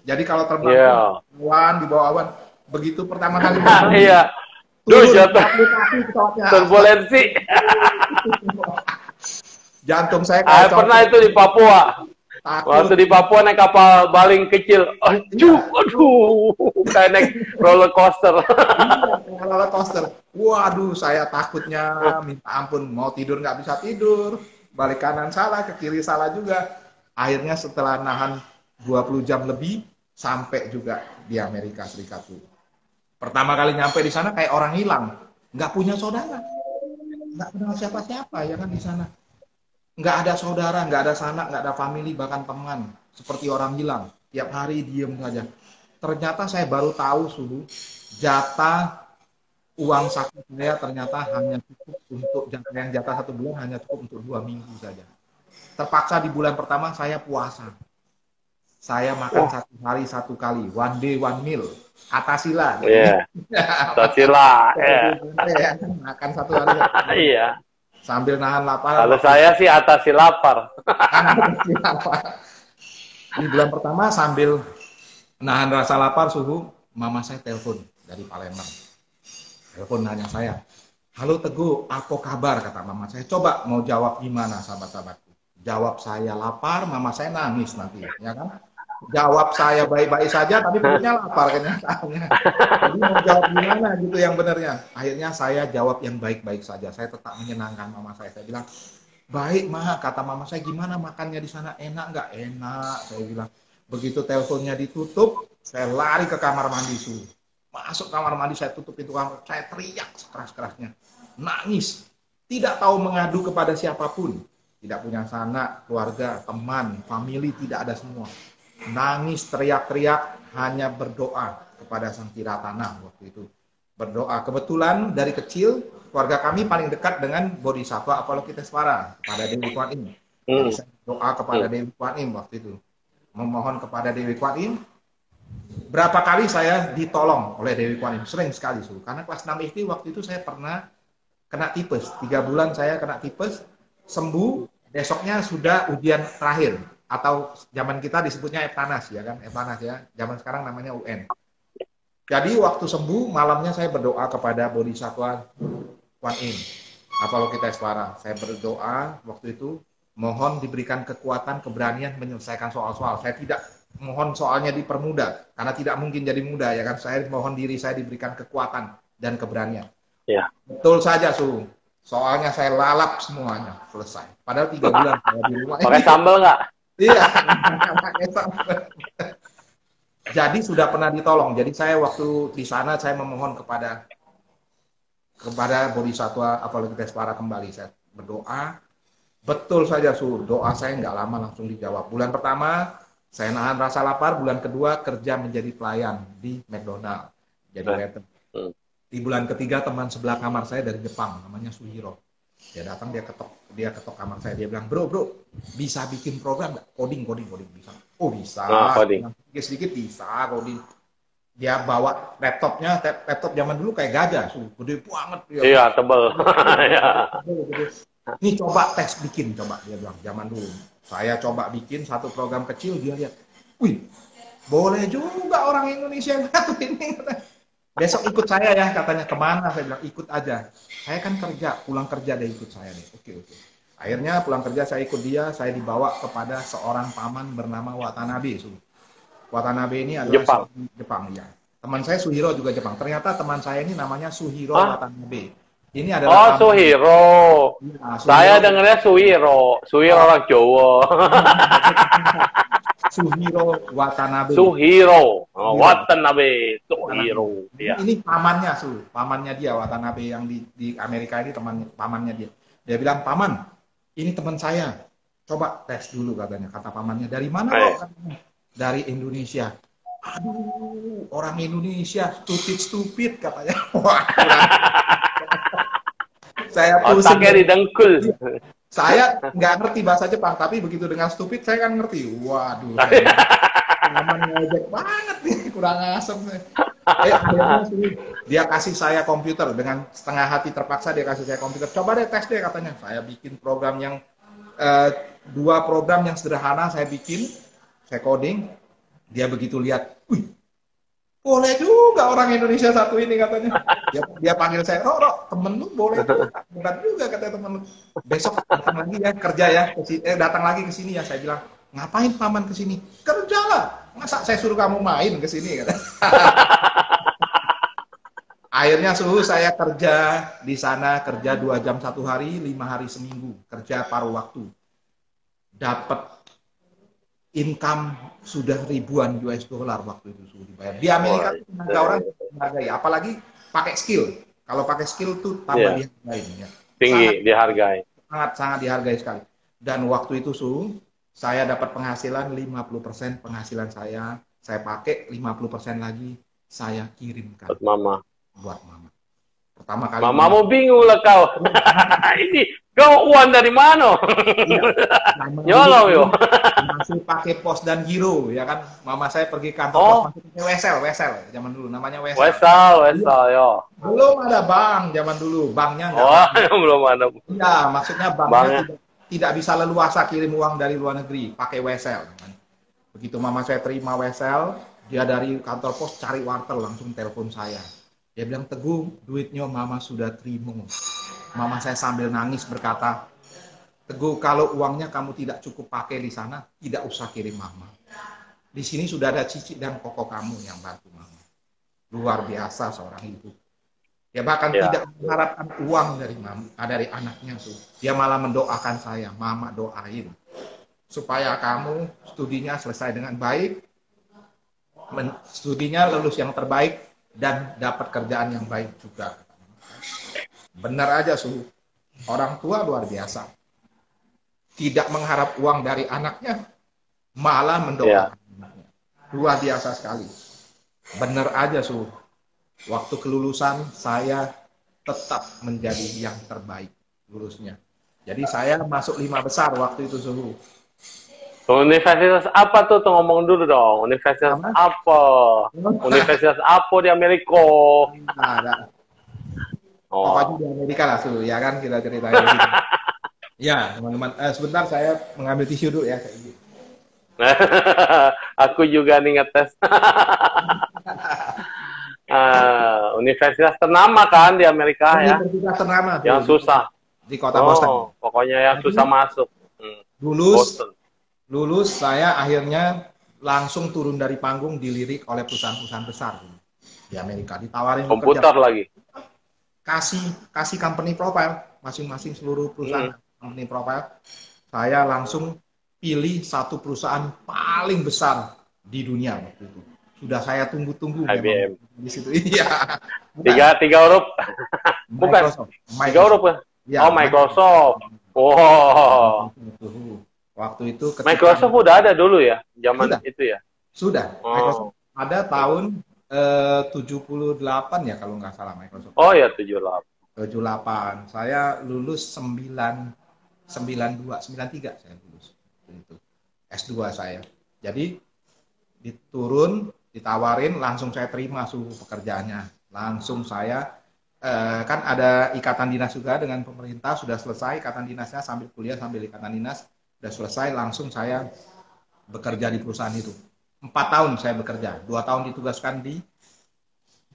Jadi kalau terbang di bawah awan, begitu pertama kali iya. Duh, jatuh. Turbulensi. Jantung saya pernah itu di Papua. Waktu di Papua naik kapal baling kecil. Aduh, kayak naik roller coaster. Roller coaster. Waduh, saya takutnya minta ampun. Mau tidur nggak bisa tidur. Balik kanan salah, ke kiri salah juga. Akhirnya setelah nahan 20 jam lebih, sampai juga di Amerika Serikat. Pertama kali nyampe di sana kayak orang hilang, nggak punya saudara, nggak kenal siapa-siapa, ya kan di sana. Nggak ada saudara, nggak ada sanak, nggak ada family, bahkan teman, seperti orang hilang. Tiap hari diem saja. Ternyata saya baru tahu suhu jatah uang saku saya ternyata hanya cukup untuk jatah 1 bulan hanya cukup untuk 2 minggu saja. Terpaksa di bulan pertama saya puasa. Saya makan 1 hari 1 kali, 1 day 1 meal. Atasila. Iya. Atasila. Makan 1 hari. Iya. Sambil nahan lapar. Kalau saya sih atasi lapar. Di bulan pertama sambil nahan rasa lapar suhu, mama saya telepon dari Palembang. Telepon nanya saya, halo Teguh, apa kabar? Kata mama saya. Coba mau jawab gimana sahabat-sahabatku? Jawab saya lapar, mama saya nangis nanti, ya kan? Jawab saya baik-baik saja, tapi perutnya lapar kenyataannya. Jadi mau jawab gimana gitu yang benarnya. Akhirnya saya jawab yang baik-baik saja. Saya tetap menyenangkan mama saya. Saya bilang, baik mah, kata mama saya, gimana makannya di sana? Enak nggak? Enak, saya bilang. Begitu teleponnya ditutup, saya lari ke kamar mandi suhu. Masuk kamar mandi, saya tutup pintu kamar, saya teriak sekeras-kerasnya. Nangis, tidak tahu mengadu kepada siapapun. Tidak punya sanak, keluarga, teman, family, tidak ada semua. Nangis, teriak-teriak, hanya berdoa kepada Sang Tiratana waktu itu. Berdoa. Kebetulan dari kecil, keluarga kami paling dekat dengan Bodhisattva Avalokitesvara, kepada Dewi Kuan Im. Jadi saya doa kepada Dewi Kuan Im waktu itu. Memohon kepada Dewi Kuan Im. Berapa kali saya ditolong oleh Dewi Kuan Im? Sering sekali. Karena kelas 6 SD waktu itu saya pernah kena tipes. 3 bulan saya kena tipes, sembuh, besoknya sudah ujian terakhir. Atau zaman kita disebutnya Eptanas, ya kan? Eptanas ya. Zaman sekarang namanya UN. Jadi waktu sembuh, malamnya saya berdoa kepada Bodhisattva Kuan Im, Avalokitesvara. Saya berdoa waktu itu, mohon diberikan kekuatan, keberanian menyelesaikan soal-soal. Saya tidak mohon soalnya dipermudah, karena tidak mungkin jadi mudah, ya kan? Saya mohon diri saya diberikan kekuatan dan keberanian. Ya. Betul saja, Su. Soalnya saya lalap semuanya, selesai. Padahal 3 bulan saya di rumah. Pakai sambal nggak? Iya. Jadi sudah pernah ditolong. Jadi saya waktu di sana saya memohon kepada Bodhisattva Avalokitesvara kembali. Saya berdoa. Betul saja Su, doa saya nggak lama langsung dijawab. Bulan pertama saya nahan rasa lapar. Bulan kedua kerja menjadi pelayan di McDonald. Jadi waiter. Di bulan ketiga teman sebelah kamar saya dari Jepang, namanya Suhiro. Dia datang, dia ketok kamar saya, dia bilang, bro, bisa bikin program nggak? Coding, bisa. Oh bisa, sedikit bisa coding. Dia bawa laptopnya, laptop zaman dulu kayak gajah, gede banget. Iya, tebel. Ini coba tes bikin, coba, dia bilang, zaman dulu. Saya coba bikin satu program kecil, dia lihat, wih, boleh juga orang Indonesia ngelakuin ini. Besok ikut saya ya, katanya. Kemana? Saya bilang, ikut aja. Saya kan kerja, pulang kerja dia ikut saya nih. Oke. Akhirnya pulang kerja saya ikut dia, saya dibawa kepada seorang paman bernama Watanabe. Watanabe ini adalah Jepang ya. Teman saya Suhiro juga Jepang. Ternyata teman saya ini namanya Suhiro Watanabe. Ini adalah Suhiro. Ya, Suhiro. Saya dengarnya Suhiro. Suhiro orang Jawa. Suhiro Watanabe. Suhiro Watanabe. Suhiro. Ya. Ini pamannya, pamannya dia Watanabe yang di Amerika ini pamannya dia. Dia bilang, paman, ini teman saya. Coba tes dulu katanya. Kata pamannya, dari mana kok? Katanya, dari Indonesia. Aduh, orang Indonesia stupid katanya. Wah, Saya pusing. Otaknya didengkul. Saya nggak ngerti bahasa Jepang, tapi begitu dengan stupid saya kan ngerti. Waduh, aman ngejek banget nih, kurang asem nih. Dia kasih saya komputer dengan setengah hati terpaksa, dia kasih saya komputer. Coba deh tes deh katanya. Saya bikin program yang dua program yang sederhana saya bikin, saya coding. Dia begitu lihat, wih, boleh juga orang Indonesia satu ini katanya. Dia panggil saya, Rok, temen lu boleh juga, berat juga katanya temen lu. Besok datang lagi ya kerja ya, datang lagi ke sini ya. Saya bilang, ngapain paman ke sini? Kerja lah. Masa saya suruh kamu main ke sini katanya. Akhirnya saya kerja di sana, kerja 2 jam 1 hari, 5 hari seminggu, kerja paruh waktu. Dapat income sudah ribuan US dollar waktu itu sudah dibayar. Di Amerika tenaga orang dihargai, apalagi pakai skill. Kalau pakai skill tuh tambah dihargai. Ya. Tinggi dihargai. Sangat dihargai sekali. Dan waktu itu saya dapat penghasilan 50% penghasilan saya pakai 50% lagi saya kirimkan. Buat mama. Pertama kali. Mama mau bingung lah kau. Ini kau uang dari mana? Nyolong yo. Masih pakai pos dan giro, ya kan? Mama saya pergi kantor pos masih pakai wesel zaman dulu namanya wesel. Wesel yo. Belum ada bank zaman dulu, banknya enggak. Belum ada. Iya, maksudnya banknya tidak bisa leluasa kirim uang dari luar negeri, pakai wesel. Begitu mama saya terima wesel, dia dari kantor pos cari wartel langsung telepon saya. Dia bilang, Teguh, duitnya mama sudah terima. Mama saya sambil nangis berkata, Teguh, kalau uangnya kamu tidak cukup pakai di sana, tidak usah kirim mama. Di sini sudah ada cici dan koko kamu yang bantu mama. Luar biasa seorang ibu. Dia bahkan tidak mengharapkan uang dari anaknya. Dia malah mendoakan saya, mama doain. Supaya kamu studinya selesai dengan baik, studinya lulus yang terbaik, dan dapat kerjaan yang baik juga. Benar aja, orang tua luar biasa. Tidak mengharap uang dari anaknya, malah mendoakan anaknya. Luar biasa sekali. Benar aja, waktu kelulusan saya tetap menjadi yang terbaik lulusnya. Jadi saya masuk 5 besar waktu itu, Universitas apa tuh ngomong dulu dong. Universitas apa? Universitas apa di Amerika? Nah, pokoknya di Amerika lah, ya kan kita ceritain. Ya, teman-teman. Sebentar saya mengambil tisu dulu ya. Aku juga nih ngetes. Universitas ternama kan di Amerika ya? Universitas ternama. Yang susah. Di kota Boston. Pokoknya yang susah masuk. Lulus saya akhirnya langsung turun dari panggung dilirik oleh perusahaan-perusahaan besar di Amerika, ditawarin komputer lagi, kasih company profile masing-masing seluruh perusahaan company profile. Saya langsung pilih satu perusahaan paling besar di dunia waktu itu. Sudah saya tunggu-tunggu IBM di situ. Iya. Tiga huruf. Bukan. Tiga huruf kan? Ya, Microsoft. Wow. Waktu itu Microsoft udah ada dulu ya, zaman itu ya? Sudah. Microsoft ada tahun 78 ya kalau nggak salah Microsoft. Oh ya, 78. Saya lulus 93 saya lulus. Itu S2 saya. Jadi ditawarin, langsung saya terima pekerjaannya. Langsung saya kan ada ikatan dinas juga dengan pemerintah, sudah selesai ikatan dinasnya sambil kuliah sambil ikatan dinas. Sudah selesai, langsung saya bekerja di perusahaan itu. 4 tahun saya bekerja. 2 tahun ditugaskan di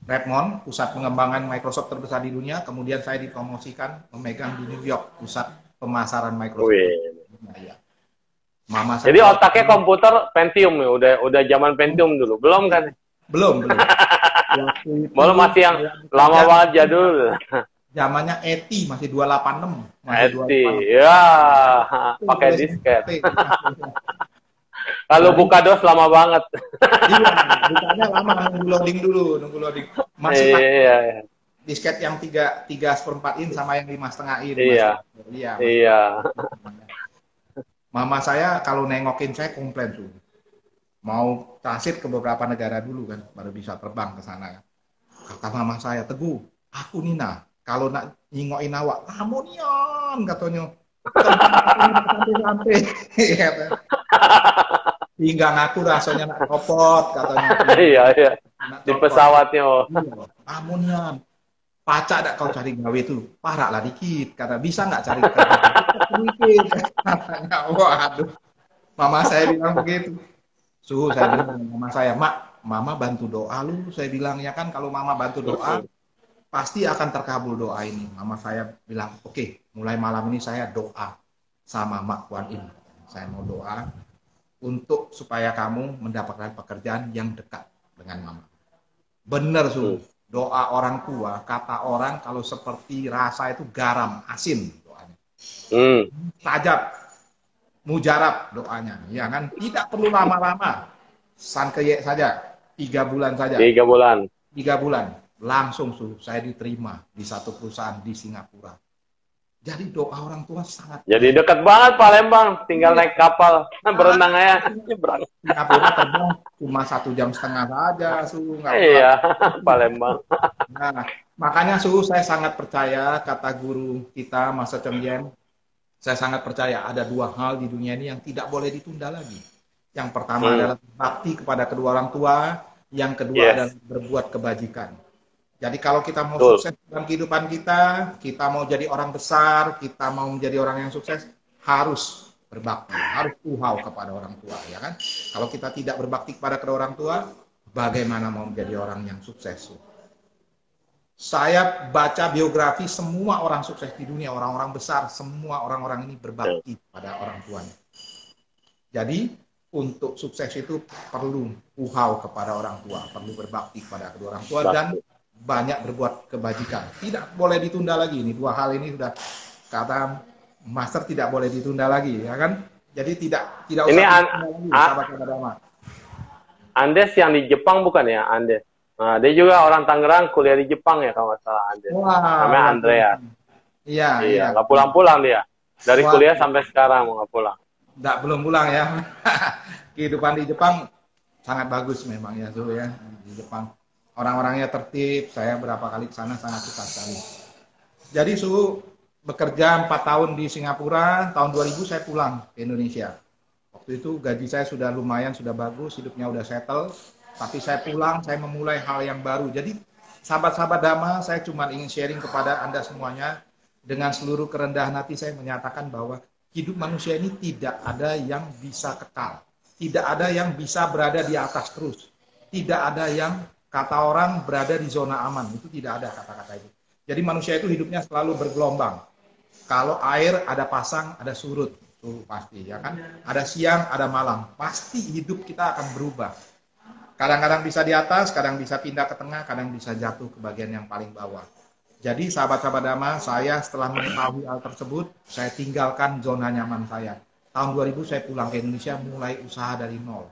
Redmond, pusat pengembangan Microsoft terbesar di dunia. Kemudian saya dipromosikan memegang di New York, pusat pemasaran Microsoft. Ya. Mama saya. Jadi otaknya komputer Pentium ya, udah zaman Pentium dulu, belum kan? Belum. Belum, masih yang lama banget jadul. Zamannya ET masih 286. ET, ya, pakai disket. Kalau buka dos lama banget. Iya, bukanya lama, nunggu loading. Masih pakai disket yang 3/4 in sama yang 5,5 in. Iya. Mama saya kalau nengokin saya komplain mau transit ke beberapa negara dulu kan, baru bisa terbang ke sana. Kata mama saya, Teguh, aku Nina. kalau nak nyingokin awak, amonian katanya. Sampai hingga ngaku rasanya nak copot katanya. Iya, iya. Di pesawatnya. Amonian. Pacak dak kau cari gawe itu, parahlah dikit. Kata bisa nggak cari dikit? Katanya, waduh. Mama saya bilang begitu. Suhu saya bilang sama mama saya, mak, mama bantu doa lu. Saya bilang ya kan kalau mama bantu doa pasti akan terkabul doa ini. Mama saya bilang, oke, mulai malam ini saya doa sama Mak Kuan Im. Saya mau doa untuk supaya kamu mendapatkan pekerjaan yang dekat dengan mama. Bener Suhu. Doa orang tua, kata orang kalau seperti rasa itu garam, asin doanya. Tajab, mujarab doanya, ya kan? Tidak perlu lama-lama, sankeyek saja, 3 bulan saja. 3 bulan. 3 bulan, langsung saya diterima di satu perusahaan di Singapura. Jadi doa orang tua sangat. Jadi dekat banget Palembang, tinggal naik kapal, berenang aja. Singapura terbang cuma 1,5 jam saja, Iya, Palembang. Nah, makanya saya sangat percaya kata guru kita Masa Cheng. Saya sangat percaya ada 2 hal di dunia ini yang tidak boleh ditunda lagi. Yang pertama adalah bakti kepada kedua orang tua, yang kedua adalah berbuat kebajikan. Jadi kalau kita mau sukses dalam kehidupan kita mau jadi orang besar, kita mau menjadi orang yang sukses, harus berbakti, harus uhau kepada orang tua, ya kan? Kalau kita tidak berbakti kepada kedua orang tua, bagaimana mau menjadi orang yang sukses? Saya baca biografi semua orang sukses di dunia, orang-orang besar, semua orang-orang ini berbakti pada orang tuanya. Jadi untuk sukses itu perlu uhau kepada orang tua, perlu berbakti kepada kedua orang tua dan banyak berbuat kebajikan. Tidak boleh ditunda lagi. Ini 2 hal ini sudah kata Master tidak boleh ditunda lagi, ya kan? Jadi tidak usah ini sahabat-sahabat. Andes yang di Jepang bukan ya, Andes? Nah, dia juga orang Tangerang, kuliah di Jepang ya kalau nggak salah Andes. Namanya Andrea. Iya. Nggak pulang-pulang dia. Dari kuliah sampai sekarang mau nggak pulang. Belum pulang ya. Kehidupan di Jepang sangat bagus memang ya, ya. Di Jepang orang-orangnya tertib, saya berapa kali ke sana sangat suka sekali. Jadi bekerja 4 tahun di Singapura, tahun 2000 saya pulang ke Indonesia. Waktu itu gaji saya sudah lumayan, sudah bagus, hidupnya udah settle. Tapi saya pulang, saya memulai hal yang baru. Jadi sahabat-sahabat Dhamma, saya cuma ingin sharing kepada Anda semuanya. Dengan seluruh kerendahan hati saya menyatakan bahwa hidup manusia ini tidak ada yang bisa kekal. Tidak ada yang bisa berada di atas terus. Tidak ada yang kata orang berada di zona aman, itu tidak ada kata-kata itu. Jadi manusia itu hidupnya selalu bergelombang. Kalau air ada pasang, ada surut, itu pasti ya kan. Ada siang, ada malam, pasti hidup kita akan berubah. Kadang-kadang bisa di atas, kadang bisa pindah ke tengah, kadang bisa jatuh ke bagian yang paling bawah. Jadi sahabat-sahabat Dhamma, saya setelah mengetahui hal tersebut, saya tinggalkan zona nyaman saya. Tahun 2000 saya pulang ke Indonesia, mulai usaha dari nol.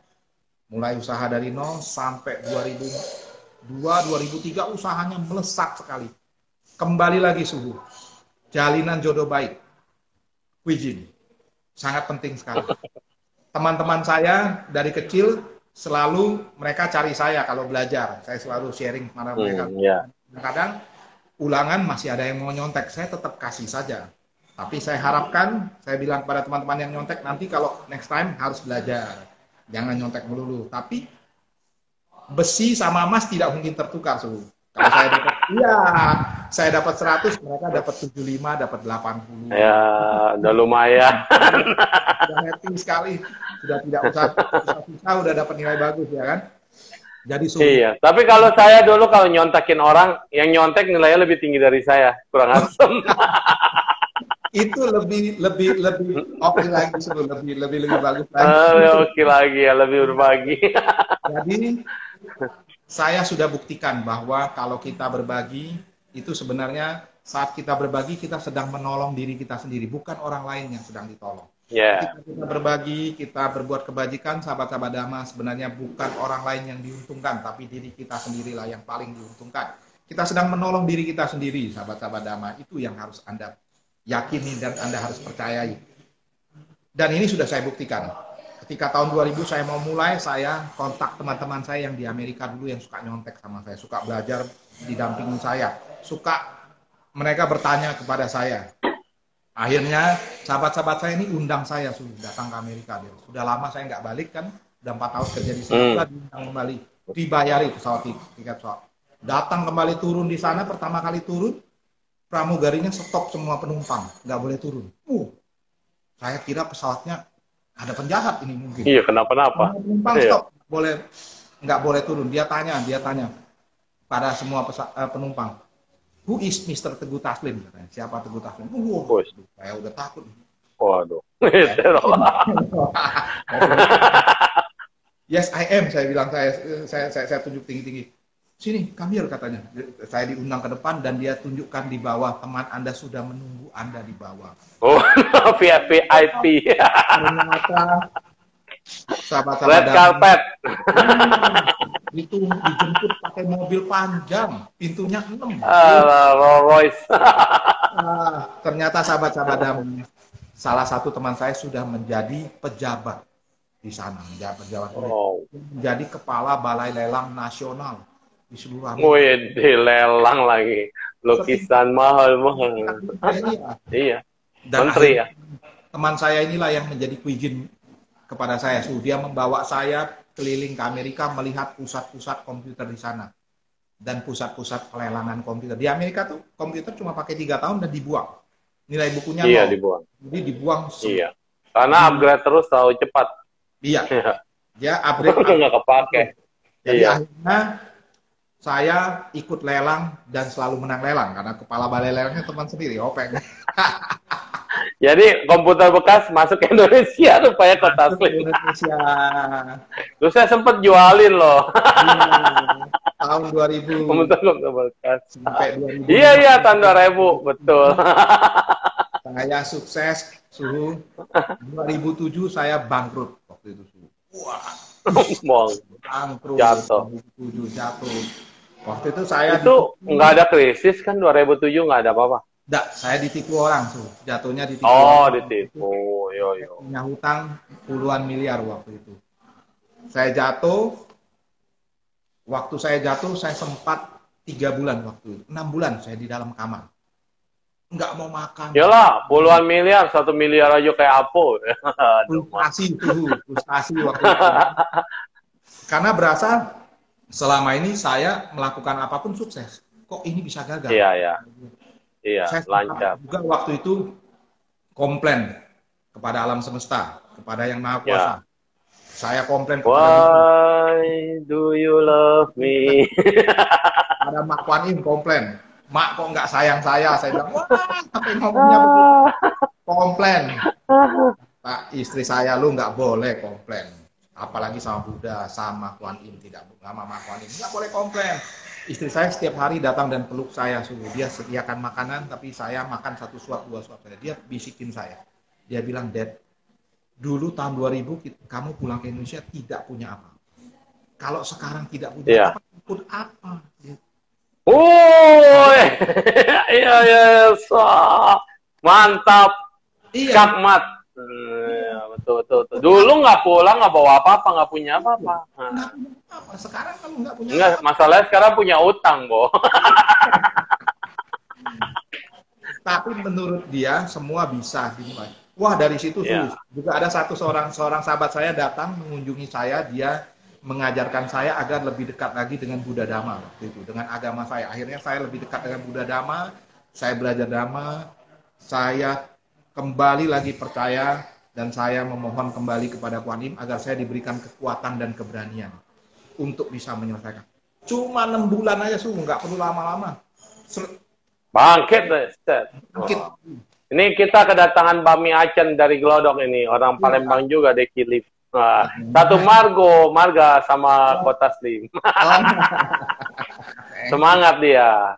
Mulai usaha dari nol sampai 2002, 2003 usahanya melesat sekali. Kembali lagi jalinan jodoh baik. Wijin. Sangat penting sekali. Teman-teman saya dari kecil selalu mereka cari saya kalau belajar. Saya selalu sharing kepada mereka. Kadang ulangan masih ada yang mau nyontek, saya tetap kasih saja. Tapi saya harapkan, saya bilang kepada teman-teman yang nyontek, nanti kalau next time harus belajar. Jangan nyontek melulu. Tapi besi sama emas tidak mungkin tertukar, Kalau saya dapat 100, mereka dapat 75, dapat 80. Ya, udah lumayan. Sudah happy sekali. Sudah tidak usah udah dapat nilai bagus ya kan. Jadi iya, tapi kalau saya dulu kalau nyontekin orang, yang nyontek nilainya lebih tinggi dari saya, kurang asem. Itu lebih oke lagi, lebih bagus lagi. Oke lagi ya, lebih berbagi. Jadi saya sudah buktikan bahwa kalau kita berbagi itu sebenarnya saat kita berbagi kita sedang menolong diri kita sendiri, bukan orang lain yang sedang ditolong. Ketika kita berbagi, kita berbuat kebajikan, sahabat-sahabat Dhamma, sebenarnya bukan orang lain yang diuntungkan, tapi diri kita sendirilah yang paling diuntungkan. Kita sedang menolong diri kita sendiri, sahabat-sahabat Dhamma. Itu yang harus Anda yakini dan Anda harus percayai. Dan ini sudah saya buktikan. Ketika tahun 2000 saya mau mulai, saya kontak teman-teman saya yang di Amerika dulu yang suka nyontek sama saya, suka belajar didampingin saya, suka mereka bertanya kepada saya. Akhirnya sahabat-sahabat saya ini undang saya sudah datang ke Amerika. Sudah lama saya nggak balik kan, udah 4 tahun kerja di sana, sudah diundang kembali, dibayari pesawat tiket pesawat. Datang kembali turun di sana, pertama kali turun, pramugarinya stop semua penumpang, nggak boleh turun. Saya kira pesawatnya ada penjahat ini mungkin. Iya, kenapa-napa. Penumpang stop, nggak boleh turun. Dia tanya pada semua penumpang. Who is Mr. Teguh Taslim? Katanya. Siapa Teguh Taslim? Saya udah takut. Waduh. Yes, I am. Saya bilang, saya tunjuk tinggi-tinggi. Sini, come here, katanya. Saya diundang ke depan dan dia tunjukkan di bawah. Teman Anda sudah menunggu Anda di bawah. Oh, VIP. Ternyata sahabat-sahabat Red carpet. Itu dijemput pakai mobil panjang, pintunya 6. Rolls Royce. Ternyata sahabat-sahabat damai, salah satu teman saya sudah menjadi pejabat di sana, menjadi kepala Balai Lelang Nasional di seluruh Amerika. Wih, lelang lagi, lukisan mahal. Iya. Dan menteri ya. Teman saya inilah yang menjadi kuijin kepada saya. Dia membawa saya keliling ke Amerika melihat pusat-pusat komputer di sana dan pusat-pusat pelelangan komputer. Di Amerika tuh komputer cuma pakai 3 tahun dan dibuang. Nilai bukunya dibuang. Jadi dibuang. Iya. Karena upgrade terus terlalu cepat. Iya. Ya upgrade. Nggak kepake. Jadi akhirnya saya ikut lelang dan selalu menang lelang karena kepala balai lelangnya teman sendiri, Openg. Jadi komputer bekas masuk ke Indonesia supaya ke Taslim. Indonesia. Terus saya sempat jualin loh. Tahun 2000. Komputer bekas. Sampai 2000. Iya tahun 2000 betul. Saya sukses suhu. 2007 saya bangkrut waktu itu suhu. Wah. Bangkrut. Jatuh. 2007 jatuh. Waktu itu saya nggak ada krisis kan 2007 nggak ada apa-apa. Nggak, saya ditipu orang tuh, jatuhnya ditipu. Oh, ditipu, yo. Punya hutang puluhan miliar waktu itu. Saya jatuh, waktu saya jatuh saya sempat 3 bulan waktu itu, 6 bulan saya di dalam kamar, nggak mau makan. Yalah, puluhan miliar, 1 miliar aja kayak apa? Frustasi waktu itu. Karena berasa selama ini saya melakukan apapun sukses, kok ini bisa gagal? Iya, saya lancar. Juga waktu itu komplain kepada alam semesta, kepada Yang Maha Kuasa. Saya komplain kepada Why do you love me? Ada Mak Kuan Im komplain. Mak kok nggak sayang saya? Saya bilang, wah, apa yang ngomongnya begitu? Komplain. Pak, istri saya, lu nggak boleh komplain. Apalagi sama Buddha, sama Kuan Im, tidak sama Mak Kuan Im. Nggak boleh komplain. Istri saya setiap hari datang dan peluk saya. Dia sediakan makanan, tapi saya makan 1 suap, 2 suap saja. Dia bisikin saya. Dia bilang, Dad, dulu tahun 2000 kamu pulang ke Indonesia tidak punya apa. Kalau sekarang tidak punya apa, pun apa? Iya, mantap. Iya. Kakmat. Betul. Dulu nggak pulang, nggak bawa apa-apa, nggak punya apa-apa. Sekarang kalau nggak punya apa. Masalahnya sekarang punya utang, Bo. Tapi menurut dia semua bisa dimulai. Wah, dari situ juga ada seorang sahabat saya datang mengunjungi saya, dia mengajarkan saya agar lebih dekat lagi dengan Buddha Dhamma waktu itu, dengan agama saya. Akhirnya saya lebih dekat dengan Buddha Dhamma, saya belajar Dhamma, saya kembali lagi percaya, dan saya memohon kembali kepada Kuan Im agar saya diberikan kekuatan dan keberanian untuk bisa menyelesaikan. Cuma 6 bulan aja, nggak perlu lama-lama. Bangkit. Ini kita kedatangan Bami Acen dari Glodok ini, orang Palembang juga, Deki Liv. Satu marga sama Kota Slim. Semangat dia.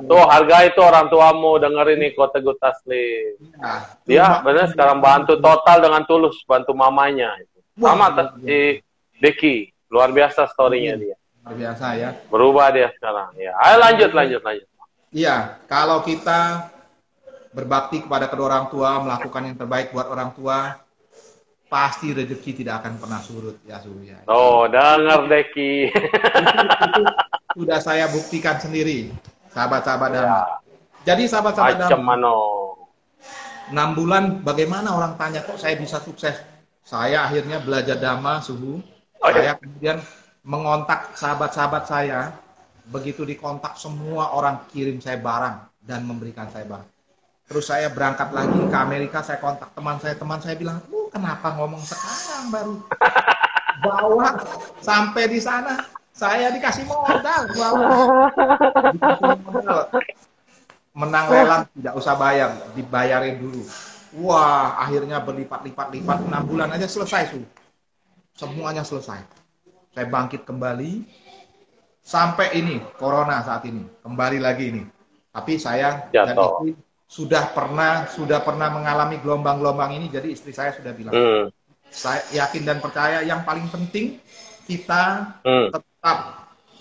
Tuh harga itu orang tuamu dengerin nih Kota Taslim. Dia benar sekarang bantu total dengan tulus, bantu mamanya. Sama si Deki, luar biasa story-nya dia. Luar biasa ya. Berubah dia sekarang. Ya, ayo lanjut. Iya, kalau kita berbakti kepada kedua orang tua, melakukan yang terbaik buat orang tua, pasti rezeki tidak akan pernah surut ya, Surya. Oh, dengar Deki. Itu sudah saya buktikan sendiri, sahabat-sahabat Dhamma. Jadi sahabat-sahabat Macam mana? 6 bulan bagaimana orang tanya kok saya bisa sukses? Saya akhirnya belajar dhamma suhu. Saya kemudian mengontak sahabat-sahabat saya. Begitu dikontak semua orang kirim saya barang dan memberikan saya barang. Terus saya berangkat lagi ke Amerika, saya kontak teman saya bilang, "Lu kenapa ngomong sekarang baru?" Bawa sampai di sana saya dikasih modal, menang lelang tidak usah bayar, dibayarin dulu. Wah, akhirnya berlipat-lipat 6 bulan aja selesai tuh. Semuanya selesai. Saya bangkit kembali sampai ini corona saat ini kembali lagi ini. Tapi saya dan istri sudah pernah mengalami gelombang-gelombang ini, jadi istri saya sudah bilang, saya yakin dan percaya yang paling penting kita tetap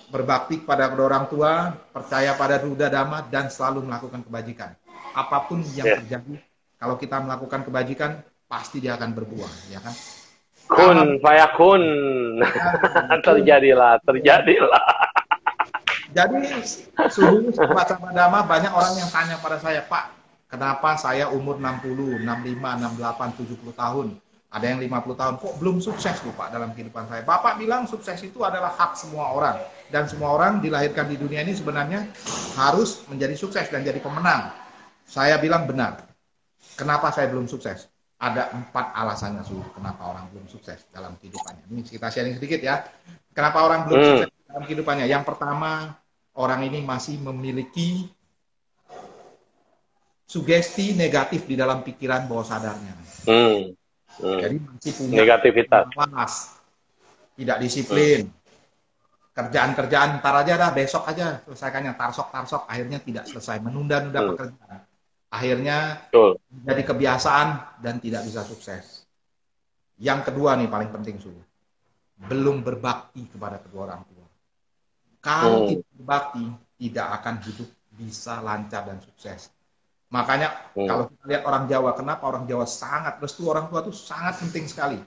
berbakti kepada kedua orang tua, percaya pada Buddha Dhamma, dan selalu melakukan kebajikan. Apapun yang terjadi, kalau kita melakukan kebajikan, pasti dia akan berbuah, ya kan? Kun, fayakun. Terjadilah. Jadi, suhu sahabat-sahabat Dhamma, banyak orang yang tanya pada saya, "Pak, kenapa saya umur 60, 65, 68, 70 tahun? Ada yang 50 tahun, kok belum sukses loh Pak dalam kehidupan saya?" Bapak bilang sukses itu adalah hak semua orang. Dan semua orang dilahirkan di dunia ini sebenarnya harus menjadi sukses dan jadi pemenang. Saya bilang benar. Kenapa saya belum sukses? Ada 4 alasannya, kenapa orang belum sukses dalam kehidupannya. Ini kita sharing sedikit ya. Kenapa orang belum sukses dalam kehidupannya? Yang pertama, orang ini masih memiliki sugesti negatif di dalam pikiran bawah sadarnya. Jadi masih punya negativitas, tidak disiplin. Kerjaan-kerjaan ntar aja dah, besok aja selesaikannya, tarsok, akhirnya tidak selesai, menunda-nunda pekerjaan. Akhirnya jadi kebiasaan dan tidak bisa sukses. Yang kedua nih paling penting, belum berbakti kepada kedua orang tua. Kalau tidak berbakti, tidak akan hidup bisa lancar dan sukses. Makanya kalau kita lihat orang Jawa, kenapa orang Jawa sangat restu orang tua itu sangat penting sekali.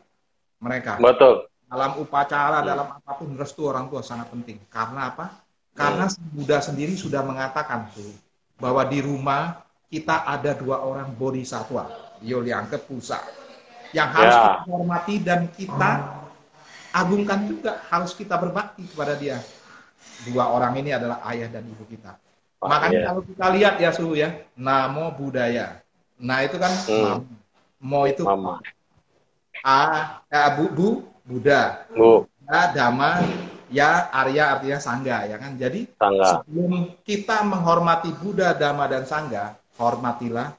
Mereka. Betul. Dalam upacara, dalam apapun restu orang tua sangat penting. Karena apa? Karena Buddha sendiri sudah mengatakan bahwa di rumah kita ada 2 orang bodhisattva, Yolyangke Pusa, yang harus kita hormati dan kita agungkan juga, harus kita berbakti kepada dia. 2 orang ini adalah ayah dan ibu kita. Makanya kalau kita lihat ya Namo Buddhaya. Nah itu kan Mo itu Mama. Buddha, Dhamma, ya Arya artinya Sangga, ya kan? Jadi sebelum kita menghormati Buddha, Dhamma, dan Sangga, hormatilah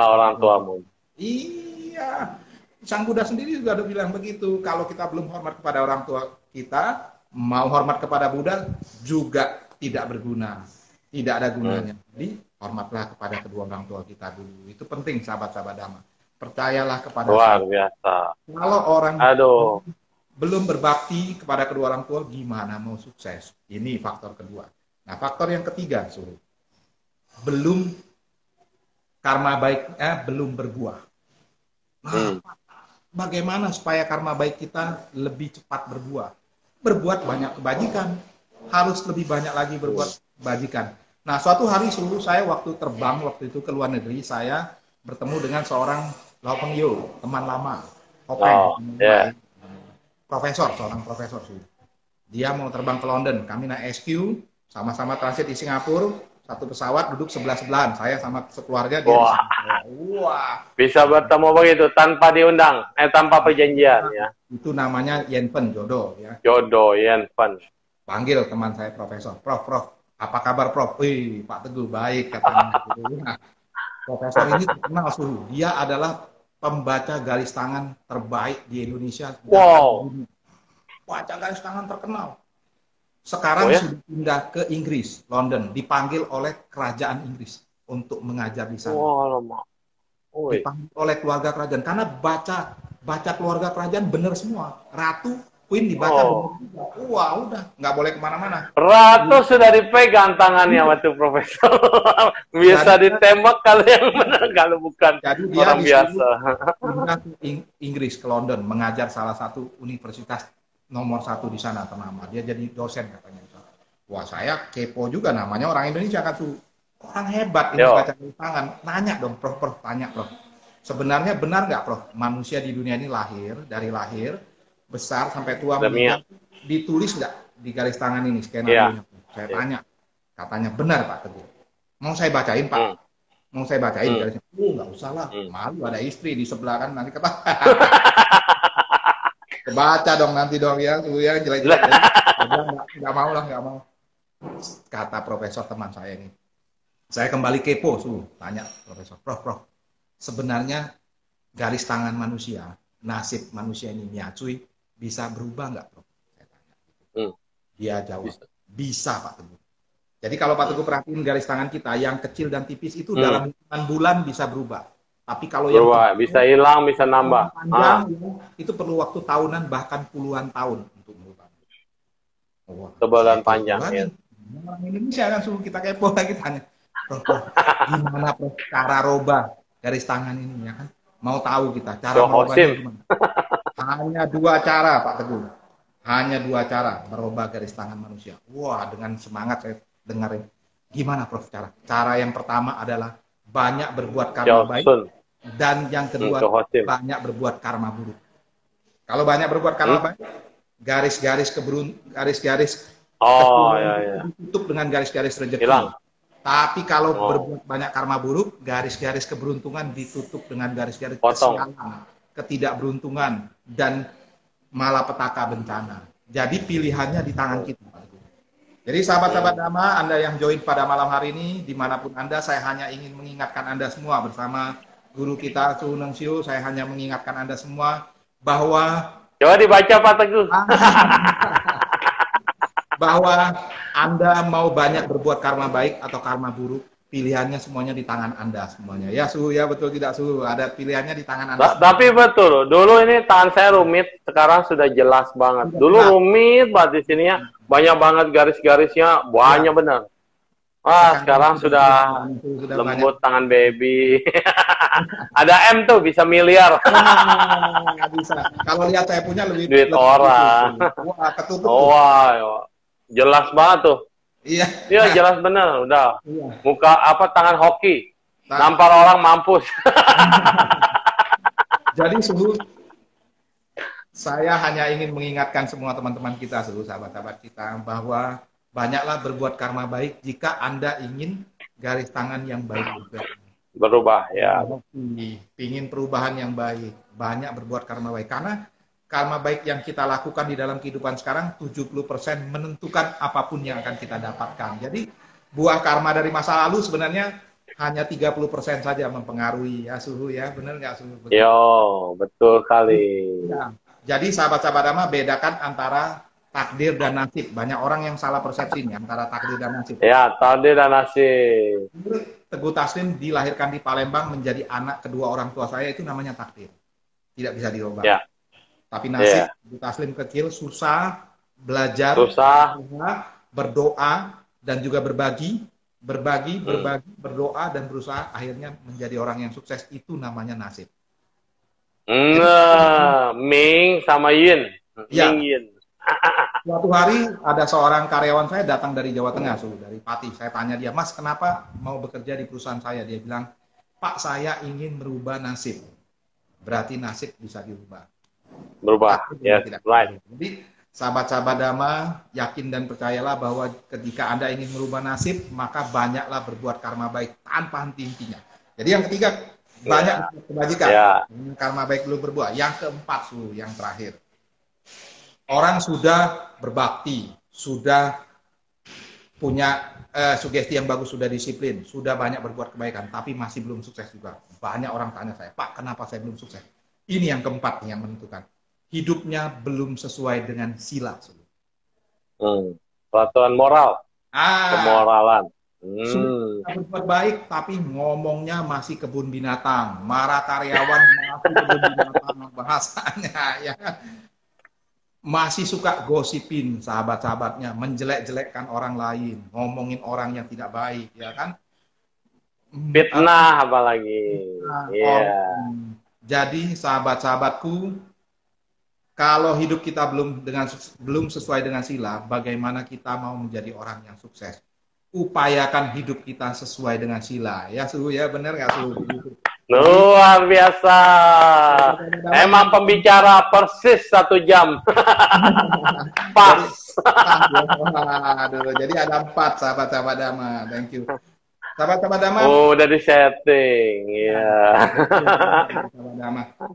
orang tuamu. Iya, Sang Buddha sendiri juga udah bilang begitu. Kalau kita belum hormat kepada orang tua kita, mau hormat kepada Buddha juga tidak berguna, tidak ada gunanya. Jadi hormatlah kepada kedua orang tua kita dulu. Itu penting, sahabat-sahabat Dhamma. Percayalah kepada luar biasa. Kalau orang belum berbakti kepada kedua orang tua, gimana mau sukses? Ini faktor kedua. Nah, faktor yang ketiga, belum karma baiknya belum berbuah. Nah, bagaimana supaya karma baik kita lebih cepat berbuah? Berbuat banyak kebajikan. Harus lebih banyak lagi berbuat kebajikan. Nah, suatu hari saya waktu terbang waktu itu ke luar negeri, saya bertemu dengan seorang Lao Pengyo, teman lama, seorang profesor. Dia mau terbang ke London, kami naik SQ, sama-sama transit di Singapura, satu pesawat duduk sebelah-sebelahan, saya sama sekeluarga. Wah. Bisa bertemu begitu tanpa diundang, tanpa perjanjian ya. Itu namanya Yen Pen, jodoh ya. Jodoh Yen Pen. Panggil teman saya profesor, Prof, apa kabar Prof? Wih, Pak Teguh baik katanya. Nah, profesor ini terkenal dia adalah pembaca garis tangan terbaik di Indonesia. Wow. Baca garis tangan terkenal. Sekarang sudah pindah ke Inggris, London, dipanggil oleh kerajaan Inggris untuk mengajar di sana. Dipanggil oleh keluarga kerajaan karena baca keluarga kerajaan benar semua. Ratu, Queen dibaca benar. Wah, udah nggak boleh kemana-mana. Ratu sudah dipegang tangannya waktu profesor. Bisa ditembak kalau yang benar, kalau bukan jadi dia orang biasa. Inggris ke London mengajar salah satu universitas nomor 1 di sana ternama. Dia jadi dosen katanya. Wah, saya kepo juga, namanya orang Indonesia kan orang hebat ini baca garis tangan. Nanya dong, Prof, tanya, Prof. Sebenarnya benar nggak, Prof? Manusia di dunia ini dari lahir, besar sampai tua meninggal, ditulis nggak di garis tangan ini skenario-nya? Saya tanya. Katanya benar, Pak Teguh. Mau saya bacain, Pak? Mau saya bacain garisnya? Nggak usah lah. Malu ada istri di sebelah kan nanti kata. Kebaca dong nanti dong ya, ya jelek-jelek. Nggak mau lah, nggak mau. Kata profesor teman saya ini. Saya kembali kepo, tanya profesor. Prof, sebenarnya garis tangan manusia, nasib manusia ini Miacuy bisa berubah nggak, Prof? Saya tanya. Dia jawab, bisa Pak Teguh. Jadi kalau Pak Teguh perhatiin garis tangan kita yang kecil dan tipis itu dalam hitungan bulan bisa berubah. Tapi kalau yang bisa hilang, bisa nambah. Panjang, itu perlu waktu tahunan bahkan puluhan tahun untuk berubah. Tebalan panjang ya. Orang Indonesia kan suruh kita kepo lagi tanya. Prof, gimana Prof cara robah garis tangan ini ya kan? Mau tahu kita cara merubahnya gimana? Hanya 2 cara Pak Teguh. Hanya 2 cara merubah garis tangan manusia. Wah, dengan semangat saya dengarin. Gimana Prof cara? Cara yang pertama adalah banyak berbuat karma baik, dan yang kedua banyak berbuat karma buruk. Kalau banyak berbuat karma baik, garis-garis ditutup dengan garis-garis rezeki. Tapi kalau berbuat banyak karma buruk, garis-garis keberuntungan ditutup dengan garis-garis kesialan, ketidakberuntungan, dan malapetaka bencana. Jadi pilihannya di tangan kita. Jadi sahabat-sahabat Dhamma, Anda yang join pada malam hari ini, dimanapun Anda, saya hanya ingin mengingatkan Anda semua bersama guru kita, Su Neng Siu, saya hanya mengingatkan Anda semua bahwa... Coba dibaca Pak Teguh. Bahwa Anda mau banyak berbuat karma baik atau karma buruk, pilihannya semuanya di tangan Anda semuanya. Ya Su, ya betul tidak Su? Ada pilihannya di tangan Anda. Tapi betul, dulu ini tangan saya rumit, sekarang sudah jelas banget. Dulu rumit banget di sininya, banyak banget garis-garisnya, banyak benar. Sekarang sudah lembut banyak. Tangan baby. Ada M tuh, bisa miliar. Bisa. Kalau lihat saya punya lebih duit orang. Wah, ketutup. Wah, jelas banget tuh. Iya. Iya, jelas bener, udah. Iya. Muka apa tangan hoki. Nampar orang mampus. Jadi Suhu, saya hanya ingin mengingatkan semua teman-teman kita, Suhu, sahabat-sahabat kita, bahwa banyaklah berbuat karma baik jika Anda ingin garis tangan yang baik berubah ya. Ingin perubahan yang baik, banyak berbuat karma baik. Karena karma baik yang kita lakukan di dalam kehidupan sekarang 70% menentukan apapun yang akan kita dapatkan. Jadi buah karma dari masa lalu sebenarnya hanya 30% saja mempengaruhi ya Suhu ya, benar nggak Suhu? Betul. Yo, betul kali. Ya. Jadi sahabat-sahabat Dhamma, bedakan antara takdir dan nasib. Banyak orang yang salah persepsi nih antara takdir dan nasib. Ya, takdir dan nasib. Teguh Taslim dilahirkan di Palembang menjadi anak kedua orang tua saya, itu namanya takdir. Tidak bisa dirubah. Ya. Tapi nasib, Teguh Taslim kecil, susah, belajar, berdoa, dan juga berbagi, berdoa, dan berusaha, akhirnya menjadi orang yang sukses. Itu namanya nasib. Ming sama Yin. Ya. Ming Yin. Suatu hari ada seorang karyawan saya datang dari Jawa Tengah, dari Pati. Saya tanya dia, Mas, kenapa mau bekerja di perusahaan saya? Dia bilang, Pak, saya ingin merubah nasib. Berarti nasib bisa dirubah. Berubah, ya, yes, right. Jadi, sahabat-sahabat Dhamma, yakin dan percayalah bahwa ketika Anda ingin merubah nasib, maka banyaklah berbuat karma baik tanpa henti-hentinya. Jadi yang ketiga, banyak kebajikan. Karma baik belum berbuah. Yang keempat, yang terakhir. Orang sudah berbakti, sudah punya sugesti yang bagus, sudah disiplin, sudah banyak berbuat kebaikan, tapi masih belum sukses juga. Banyak orang tanya saya, Pak, kenapa saya belum sukses? Ini yang keempat yang menentukan. Hidupnya belum sesuai dengan sila. Peraturan moral. Kemoralan. Sudah berbuat baik, tapi ngomongnya masih kebun binatang. Marah karyawan, masih kebun binatang bahasanya. Ya. Masih suka gosipin sahabat-sahabatnya, menjelek-jelekkan orang lain, ngomongin orang yang tidak baik, ya kan? Fitnah apalagi. Jadi sahabat-sahabatku, kalau hidup kita belum sesuai dengan sila, bagaimana kita mau menjadi orang yang sukses? upayakan hidup kita sesuai dengan sila. Ya, Su, ya benar nggak, Su? Luar biasa. Emang pembicara persis 1 jam. Pas. Jadi ada 4 sahabat-sahabat Dhamma. Thank you. Sahabat-sahabat Dhamma. Oh, udah di setting. Iya.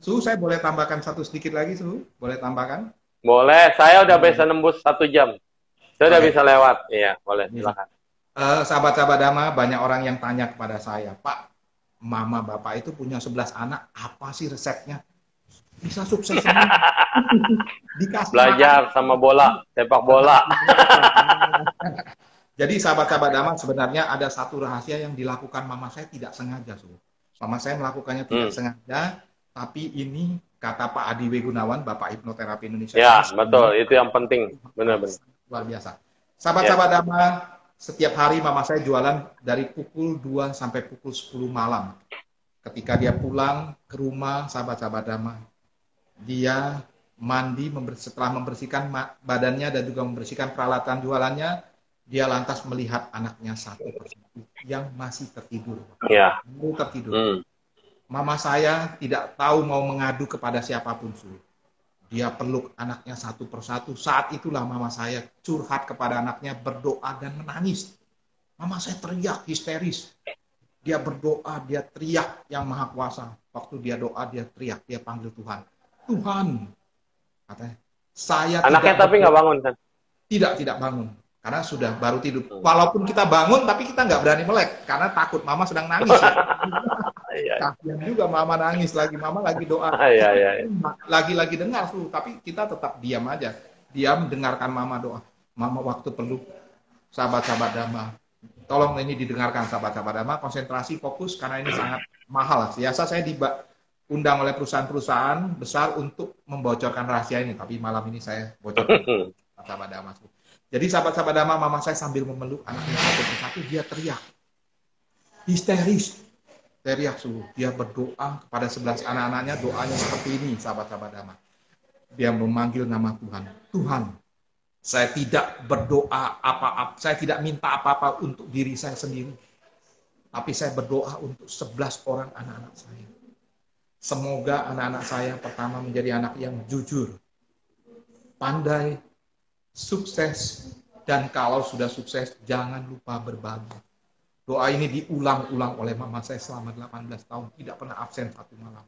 Su, saya boleh tambahkan satu sedikit lagi, Su? Boleh tambahkan? Boleh. Saya udah bisa nembus 1 jam. Saya udah bisa lewat. Iya, boleh. Silakan. Sahabat-sahabat Dhamma, banyak orang yang tanya kepada saya, Pak, Mama Bapak itu punya 11 anak, apa sih resepnya? Bisa sukses semua. Belajar sama bola, sepak bola. Jadi sahabat-sahabat Dhamma, sebenarnya ada satu rahasia yang dilakukan mama saya tidak sengaja. Mama saya melakukannya tidak sengaja, tapi ini kata Pak Adi W. Gunawan, Bapak Hipnoterapi Indonesia. Ya, betul. Itu yang penting. Benar-benar. Luar biasa. Sahabat-sahabat Dhamma, setiap hari mama saya jualan dari pukul 2 sampai pukul 10 malam. Ketika dia pulang ke rumah, sahabat-sahabat Dhamma, dia mandi setelah membersihkan badannya dan juga membersihkan peralatan jualannya, dia lantas melihat anaknya satu persatu yang masih tertidur. Ya. Tertidur. Mama saya tidak tahu mau mengadu kepada siapapun, Su. Dia peluk anaknya satu persatu. Saat itulah mama saya curhat kepada anaknya, berdoa dan menangis. Mama saya teriak histeris. Dia berdoa, dia teriak yang Maha Kuasa. Waktu dia doa, dia teriak, dia panggil Tuhan. Tuhan, katanya, saya anaknya tapi nggak bangun kan? Tidak bangun. Karena sudah baru tidur. Walaupun kita bangun, tapi kita nggak berani melek. Karena takut mama sedang nangis. Kasian juga mama nangis lagi. Mama lagi doa. Lagi-lagi dengar, Su. Tapi kita tetap diam aja. Diam, dengarkan mama doa. Mama waktu perlu sahabat-sahabat Dhamma. Tolong ini didengarkan sahabat-sahabat Dhamma. Konsentrasi, fokus. Karena ini sangat mahal. Biasa saya diundang oleh perusahaan-perusahaan besar untuk membocorkan rahasia ini. Tapi malam ini saya bocorkan sahabat Dhamma. Jadi sahabat-sahabat Dhamma, mama saya sambil memeluk anaknya satu persatu, dia teriak. Histeris. Teriak sungguh. Dia berdoa kepada 11 anak-anaknya, doanya seperti ini, sahabat-sahabat Dhamma. Dia memanggil nama Tuhan. Tuhan, saya tidak berdoa apa-apa, saya tidak minta apa-apa untuk diri saya sendiri. Tapi saya berdoa untuk 11 orang anak-anak saya. Semoga anak-anak saya pertama menjadi anak yang jujur, pandai, sukses, dan kalau sudah sukses, jangan lupa berbagi. Doa ini diulang-ulang oleh mama saya selama 18 tahun, tidak pernah absen satu malam.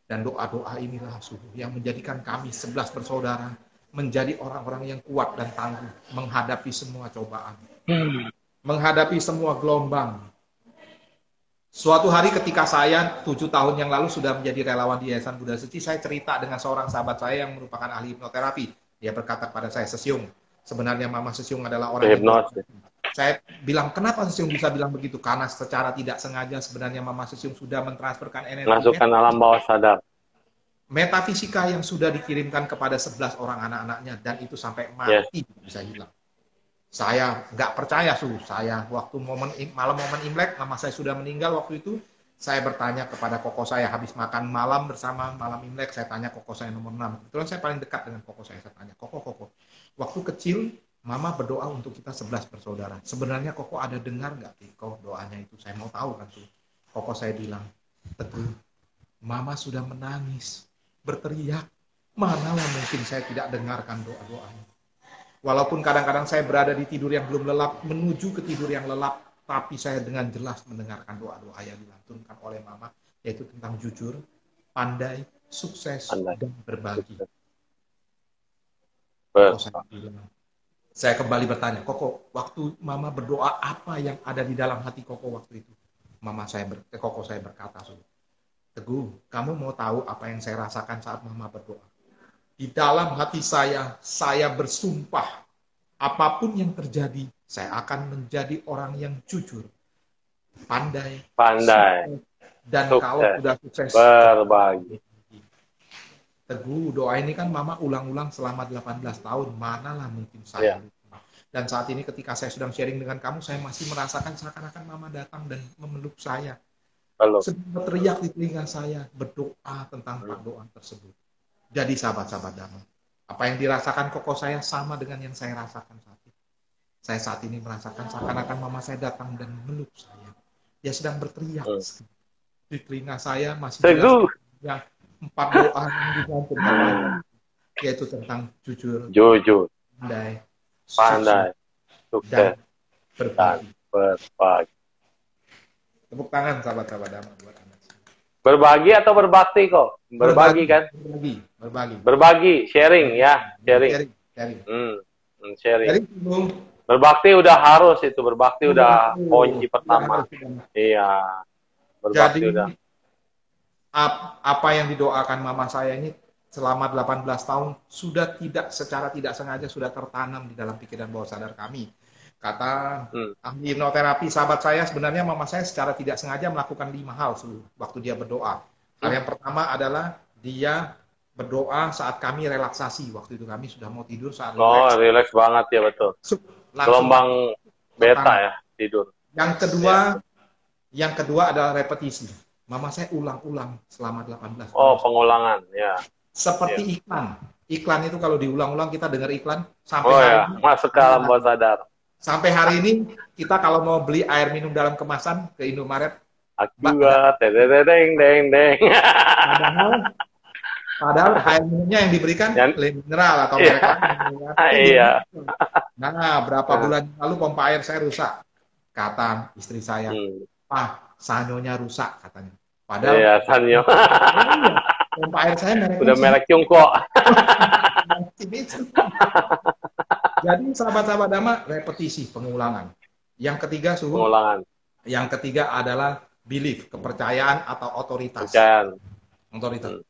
Dan doa-doa inilah yang menjadikan kami 11 bersaudara menjadi orang-orang yang kuat dan tangguh menghadapi semua cobaan, menghadapi semua gelombang. Suatu hari ketika saya 7 tahun yang lalu sudah menjadi relawan di Yayasan Buddha Suci, saya cerita dengan seorang sahabat saya yang merupakan ahli hipnoterapi. Dia berkata pada saya, Sesiung, sebenarnya Mama Sesiung adalah orang yang... Saya bilang, kenapa Sesiung bisa bilang begitu? Karena secara tidak sengaja sebenarnya Mama Sesiung sudah mentransferkan energi. Masukkan alam bawah sadar. Metafisika yang sudah dikirimkan kepada 11 orang anak-anaknya, dan itu sampai mati bisa hilang. Saya nggak percaya, saya waktu malam momen Imlek, mama saya sudah meninggal waktu itu, saya bertanya kepada koko saya, habis makan malam bersama malam Imlek, saya tanya koko saya nomor 6. Kebetulan saya paling dekat dengan koko saya tanya, Koko, waktu kecil, mama berdoa untuk kita 11 bersaudara. Sebenarnya koko ada dengar nggak, Koko, doanya itu? Saya mau tahu kan, Koko saya bilang, Teguh, mama sudah menangis, berteriak, manalah mungkin saya tidak dengarkan doa-doanya. Walaupun kadang-kadang saya berada di tidur yang belum lelap, menuju ke tidur yang lelap, tapi saya dengan jelas mendengarkan doa-doa yang dilantunkan oleh mama, yaitu tentang jujur, pandai, sukses, dan berbagi. Saya kembali bertanya, Koko, waktu mama berdoa, apa yang ada di dalam hati Koko waktu itu? Koko saya berkata, Teguh, kamu mau tahu apa yang saya rasakan saat mama berdoa? Di dalam hati saya bersumpah, apapun yang terjadi, saya akan menjadi orang yang jujur, pandai, dan sukses. Kalau sudah sukses, berbagi. Teguh, doa ini kan mama ulang-ulang selama 18 tahun, manalah mungkin saya lupa. Dan saat ini ketika saya sedang sharing dengan kamu, saya masih merasakan seakan-akan mama datang dan memeluk saya. Sedang teriak di telinga saya, berdoa tentang doa tersebut. Jadi sahabat-sahabat Dhamma, apa yang dirasakan koko saya sama dengan yang saya rasakan saat itu. Saya saat ini merasakan seakan-akan mama saya datang dan meluk saya. Dia sedang berteriak. Di telinga saya masih jelas yang 4 doa yang digantung, yaitu tentang jujur, pandai, sukses, dan berbagi. Tepuk tangan sahabat-sahabat Dhamma buat Anda. Berbagi atau berbakti kok? Berbagi kan? Berbagi, sharing ya, sharing. Sharing. Berbakti udah harus itu, berbakti udah kunci pertama. Iya. Berbakti jadi, udah. Apa yang didoakan mama saya ini selama 18 tahun sudah secara tidak sengaja sudah tertanam di dalam pikiran bawah sadar kami. Kata ahli hipnoterapi sahabat saya, sebenarnya mama saya secara tidak sengaja melakukan 5 hal waktu dia berdoa. Hal yang pertama adalah dia berdoa saat kami relaksasi. Waktu itu kami sudah mau tidur saat relax banget ya, betul. Gelombang beta ya, tidur. Yang kedua adalah repetisi. Mama saya ulang-ulang selama 18 tahun. Oh, pengulangan, ya. Seperti iklan. Iklan itu kalau diulang-ulang kita dengar iklan sampai hari ini, masuk ke alam bawah sadar. Sampai hari ini kita kalau mau beli air minum dalam kemasan ke Indomaret, padahal air minumnya yang diberikan mineral atau merek lain. Iya. Nah, berapa bulan lalu pompa air saya rusak. Kata istri saya, "Pak, sanyonya rusak," katanya. Padahal iya, sanyo. Pompa air saya udah merek Tiongkok. Jadi sahabat-sahabat Dhamma, repetisi, pengulangan. Yang ketiga pengulangan. Yang ketiga adalah belief, kepercayaan atau otoritas. Otoritas.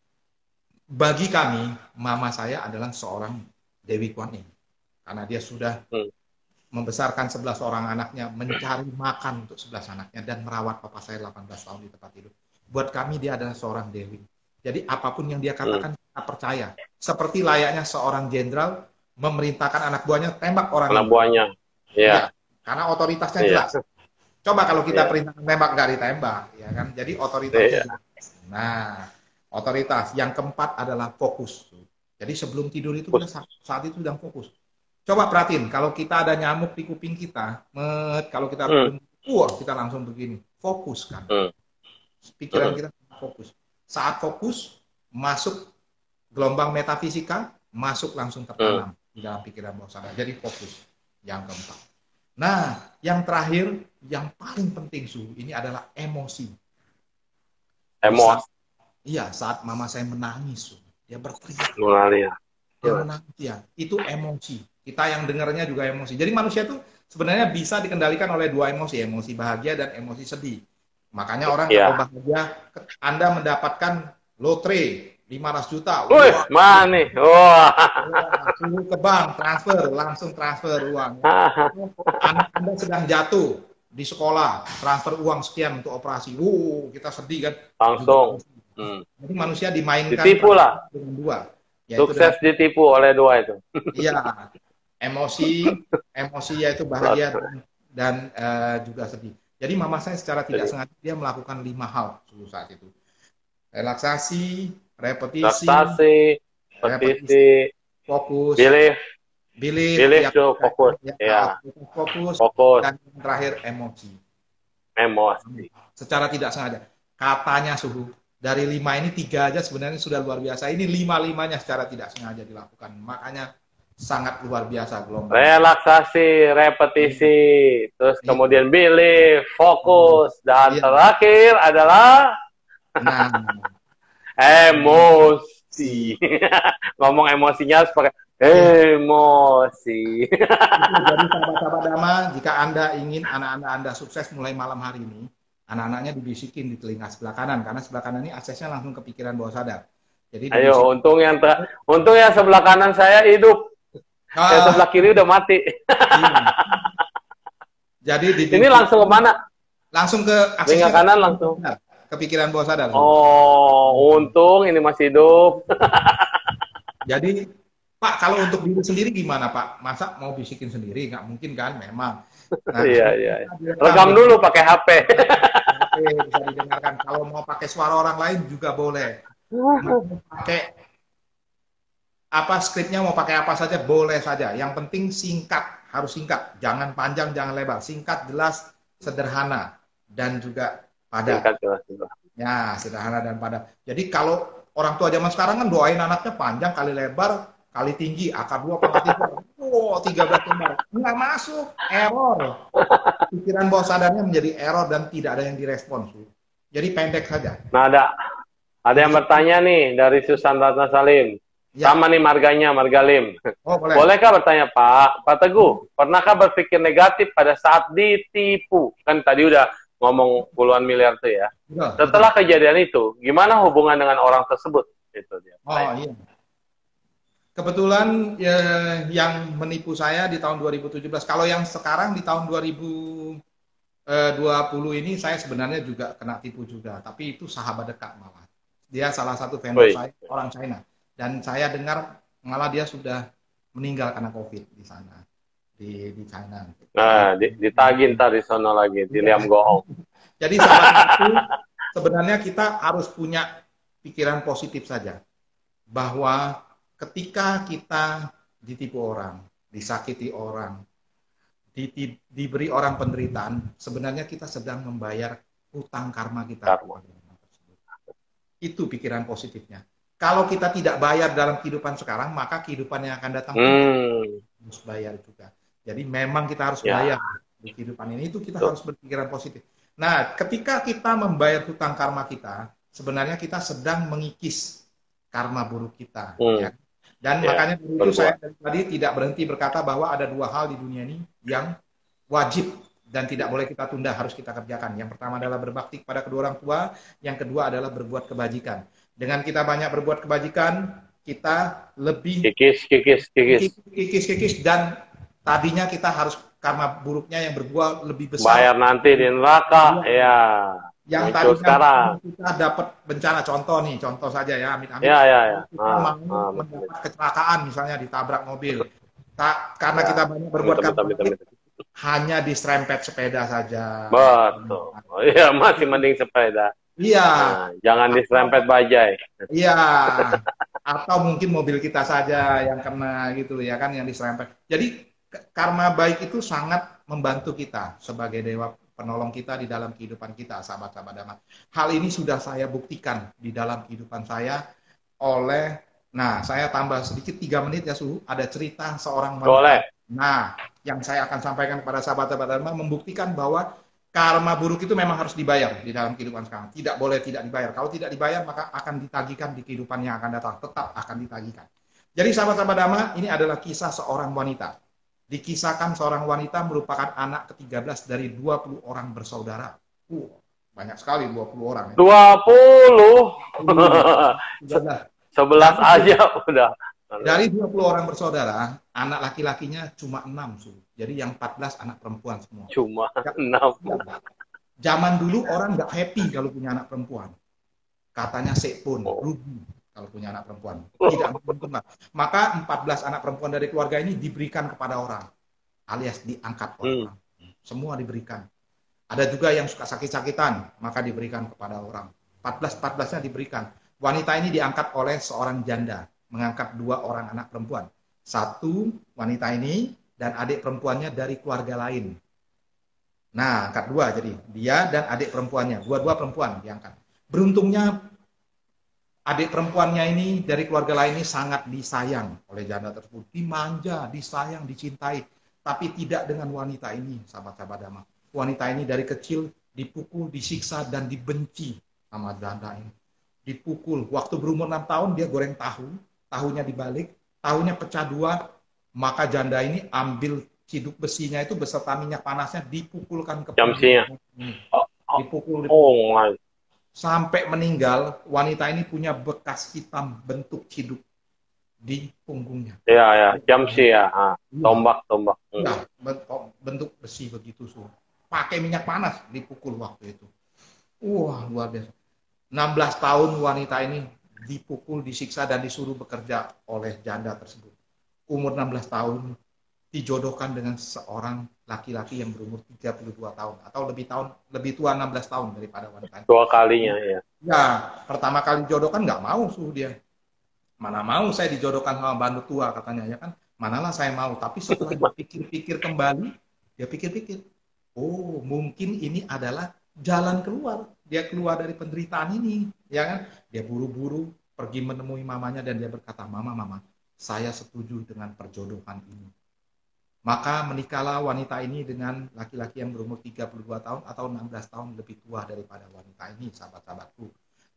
Bagi kami, mama saya adalah seorang Dewi Kuan Yin. Karena dia sudah membesarkan 11 orang anaknya, mencari makan untuk 11 anaknya, dan merawat papa saya 18 tahun di tempat tidur. Buat kami dia adalah seorang Dewi. Jadi apapun yang dia katakan, kita percaya. Seperti layaknya seorang jenderal memerintahkan anak buahnya tembak orang. Anak buahnya, ya. Karena otoritasnya jelas. Coba kalau kita perintahkan tembak nggak ditembak, ya kan? Jadi otoritasnya jelas. Nah, otoritas. Yang keempat adalah fokus. Jadi sebelum tidur itu kita saat itu sedang fokus. Coba perhatiin, kalau kita ada nyamuk di kuping kita, kalau kita kita langsung begini, fokus kan. Pikiran kita fokus. Saat fokus, masuk gelombang metafisika, masuk langsung tertanam di dalam pikiran bawah sadar. Jadi fokus. Yang keempat. Nah, yang terakhir, yang paling penting ini adalah emosi. Emosi. Iya, saat mama saya menangis, dia berteriak. Dia menangis, ya. Itu emosi. Kita yang dengarnya juga emosi. Jadi manusia itu sebenarnya bisa dikendalikan oleh 2 emosi, emosi bahagia dan emosi sedih. Makanya orang kalau bahagia, Anda mendapatkan lotre 500 juta. Wah, mana nih? Wah. Suruh ke bank, langsung transfer uang. Anak Anda sedang jatuh di sekolah, transfer uang sekian untuk operasi. Kita sedih kan? Langsung. Jadi manusia dimainkan ditipu lah dengan 2. Sukses ditipu oleh 2 itu. Iya. Emosi yaitu bahagia dan juga sedih. Jadi mama saya secara tidak sengaja dia melakukan 5 hal saat itu. Relaksasi, repetisi, fokus, belief, fokus, dan yang terakhir emosi. Secara tidak sengaja. Katanya dari 5 ini 3 aja sebenarnya sudah luar biasa. Ini 5-5-nya secara tidak sengaja dilakukan. Makanya sangat luar biasa gelombang. Relaksasi, repetisi, terus kemudian belief, fokus, dan terakhir adalah emosi. Ngomong emosinya harus pakai emosi. Jadi sahabat-sahabat Dhamma, jika Anda ingin anak-anak Anda sukses mulai malam hari ini, anak-anaknya dibisikin di telinga sebelah kanan, karena sebelah kanan ini aksesnya langsung ke pikiran bawah sadar. Jadi ayo, untung yang sebelah kanan saya hidup. Yang sebelah kiri udah mati. Jadi ini langsung ke mana? Langsung ke telinga kanan langsung. Ke pikiran bawah sadar. Oh, untung ini masih hidup. Jadi, Pak, kalau untuk diri sendiri gimana, Pak? Masa mau bisikin sendiri? Nggak mungkin kan, memang. Nah, iya. Rekam dulu pakai HP. Bisa didengarkan. Kalau mau pakai suara orang lain juga boleh. Mau pakai skripnya mau pakai apa saja boleh saja. Yang penting singkat, harus singkat, jangan panjang, jangan lebar, singkat, jelas, sederhana, dan juga padat. Singkat, jelas, jelas. Ya, sederhana dan padat. Jadi kalau orang tua zaman sekarang kan doain anaknya panjang kali lebar kali tinggi, akar 2 pangkat 3. Oh, 13 lembar. Nggak masuk, error. Pikiran bawah sadarnya menjadi error dan tidak ada yang direspon. Jadi pendek saja. Nah, ada yang bertanya nih dari Susan Ratna Salim. Ya. Sama nih marganya, Margalim. Oh, boleh. Bolehkah bertanya, Pak Teguh, pernahkah berpikir negatif pada saat ditipu? Kan tadi udah ngomong puluhan miliar tuh ya. Setelah kejadian itu, gimana hubungan dengan orang tersebut? Itu dia. Oh, iya. Kebetulan yang menipu saya di tahun 2017. Kalau yang sekarang di tahun 2020 ini saya sebenarnya juga kena tipu juga. Tapi itu sahabat dekat malah. Dia salah satu vendor saya, orang China. Dan saya dengar malah dia sudah meninggal karena COVID di sana. Di China. Nah, ditagih ntar di sana lagi, di Liam Gohong. Jadi salah satu sebenarnya kita harus punya pikiran positif saja. Bahwa ketika kita ditipu orang, disakiti orang, diberi orang penderitaan, sebenarnya kita sedang membayar hutang karma kita. Itu pikiran positifnya. Kalau kita tidak bayar dalam kehidupan sekarang, maka kehidupan yang akan datang harus bayar juga. Jadi memang kita harus bayar di kehidupan ini, itu kita harus berpikiran positif. Nah, ketika kita membayar hutang karma kita, sebenarnya kita sedang mengikis karma buruk kita. Ya. Dan makanya itu saya tadi tidak berhenti berkata bahwa ada 2 hal di dunia ini yang wajib dan tidak boleh kita tunda, harus kita kerjakan. Yang pertama adalah berbakti kepada kedua orang tua, yang kedua adalah berbuat kebajikan. Dengan kita banyak berbuat kebajikan, kita lebih kikis, dan tadinya kita harus karma buruknya yang berbuah lebih besar. Bayar nanti di neraka, ya. Yang tadinya kita dapat bencana, contoh saja ya, amit-amit. Ya. Kita mau mendapat kecelakaan, misalnya ditabrak mobil. Karena kita banyak berbuat hanya diserempet sepeda saja. Betul. Iya, masih mending sepeda. Iya. Nah, jangan diserempet bajai. Iya. Atau mungkin mobil kita saja yang kena gitu ya kan, yang diserempet. Jadi karma baik itu sangat membantu kita sebagai dewa penolong kita di dalam kehidupan kita, sahabat-sahabat Dhamma. Hal ini sudah saya buktikan di dalam kehidupan saya oleh, nah saya tambah sedikit 3 menit ya Suhu, ada cerita seorang wanita. Boleh. Nah, yang saya akan sampaikan kepada sahabat-sahabat Dhamma membuktikan bahwa karma buruk itu memang harus dibayar di dalam kehidupan sekarang. Tidak boleh tidak dibayar. Kalau tidak dibayar, maka akan ditagihkan di kehidupan yang akan datang. Tetap akan ditagihkan. Jadi sahabat-sahabat Dhamma, ini adalah kisah seorang wanita. Dikisahkan seorang wanita merupakan anak ke-13 dari 20 orang bersaudara. Banyak sekali 20 orang. Ya. 20? 11 aja udah. Dari 20 orang bersaudara, anak laki-lakinya cuma 6. Jadi yang 14 anak perempuan semua. Cuma 6. Zaman dulu orang nggak happy kalau punya anak perempuan. Katanya sepun, rugi kalau punya anak perempuan. Tidak menguntungkan. Maka 14 anak perempuan dari keluarga ini diberikan kepada orang. Alias diangkat oleh orang. Semua diberikan. Ada juga yang suka sakit-sakitan, maka diberikan kepada orang. 14-14-nya diberikan. Wanita ini diangkat oleh seorang janda. Mengangkat 2 orang anak perempuan. 1 wanita ini dan adik perempuannya dari keluarga lain. Nah, angkat 2 jadi. Dia dan adik perempuannya. 2 perempuan diangkat. Beruntungnya adik perempuannya ini dari keluarga lain ini sangat disayang oleh janda tersebut. Dimanja, disayang, dicintai. Tapi tidak dengan wanita ini, sahabat-sahabat Dhamma. Wanita ini dari kecil dipukul, disiksa, dan dibenci sama janda ini. Dipukul. Waktu berumur 6 tahun dia goreng tahu. Tahunya dibalik, tahunya pecah 2, maka janda ini ambil ciduk besinya itu beserta minyak panasnya dipukulkan ke jamsinya. Dipukul. Sampai meninggal, wanita ini punya bekas hitam bentuk ciduk di punggungnya. Iya, jamsi ya. Tombak. Ya, bentuk besi begitu, pakai minyak panas dipukul waktu itu. Wah, luar biasa. 16 tahun wanita ini dipukul, disiksa, dan disuruh bekerja oleh janda tersebut. Umur 16 tahun dijodohkan dengan seorang laki-laki yang berumur 32 tahun atau lebih tua 16 tahun daripada wanita. 2 kalinya ya. Ya, pertama kali dijodohkan nggak mau dia. Mana mau saya dijodohkan sama bandu tua katanya ya kan. Manalah saya mau. Tapi setelah dia pikir-pikir kembali, dia pikir-pikir, oh mungkin ini adalah jalan keluar. Dia keluar dari penderitaan ini, ya kan? Dia buru-buru pergi menemui mamanya dan dia berkata, mama, saya setuju dengan perjodohan ini. Maka menikahlah wanita ini dengan laki-laki yang berumur 32 tahun atau 16 tahun lebih tua daripada wanita ini, sahabat-sahabatku.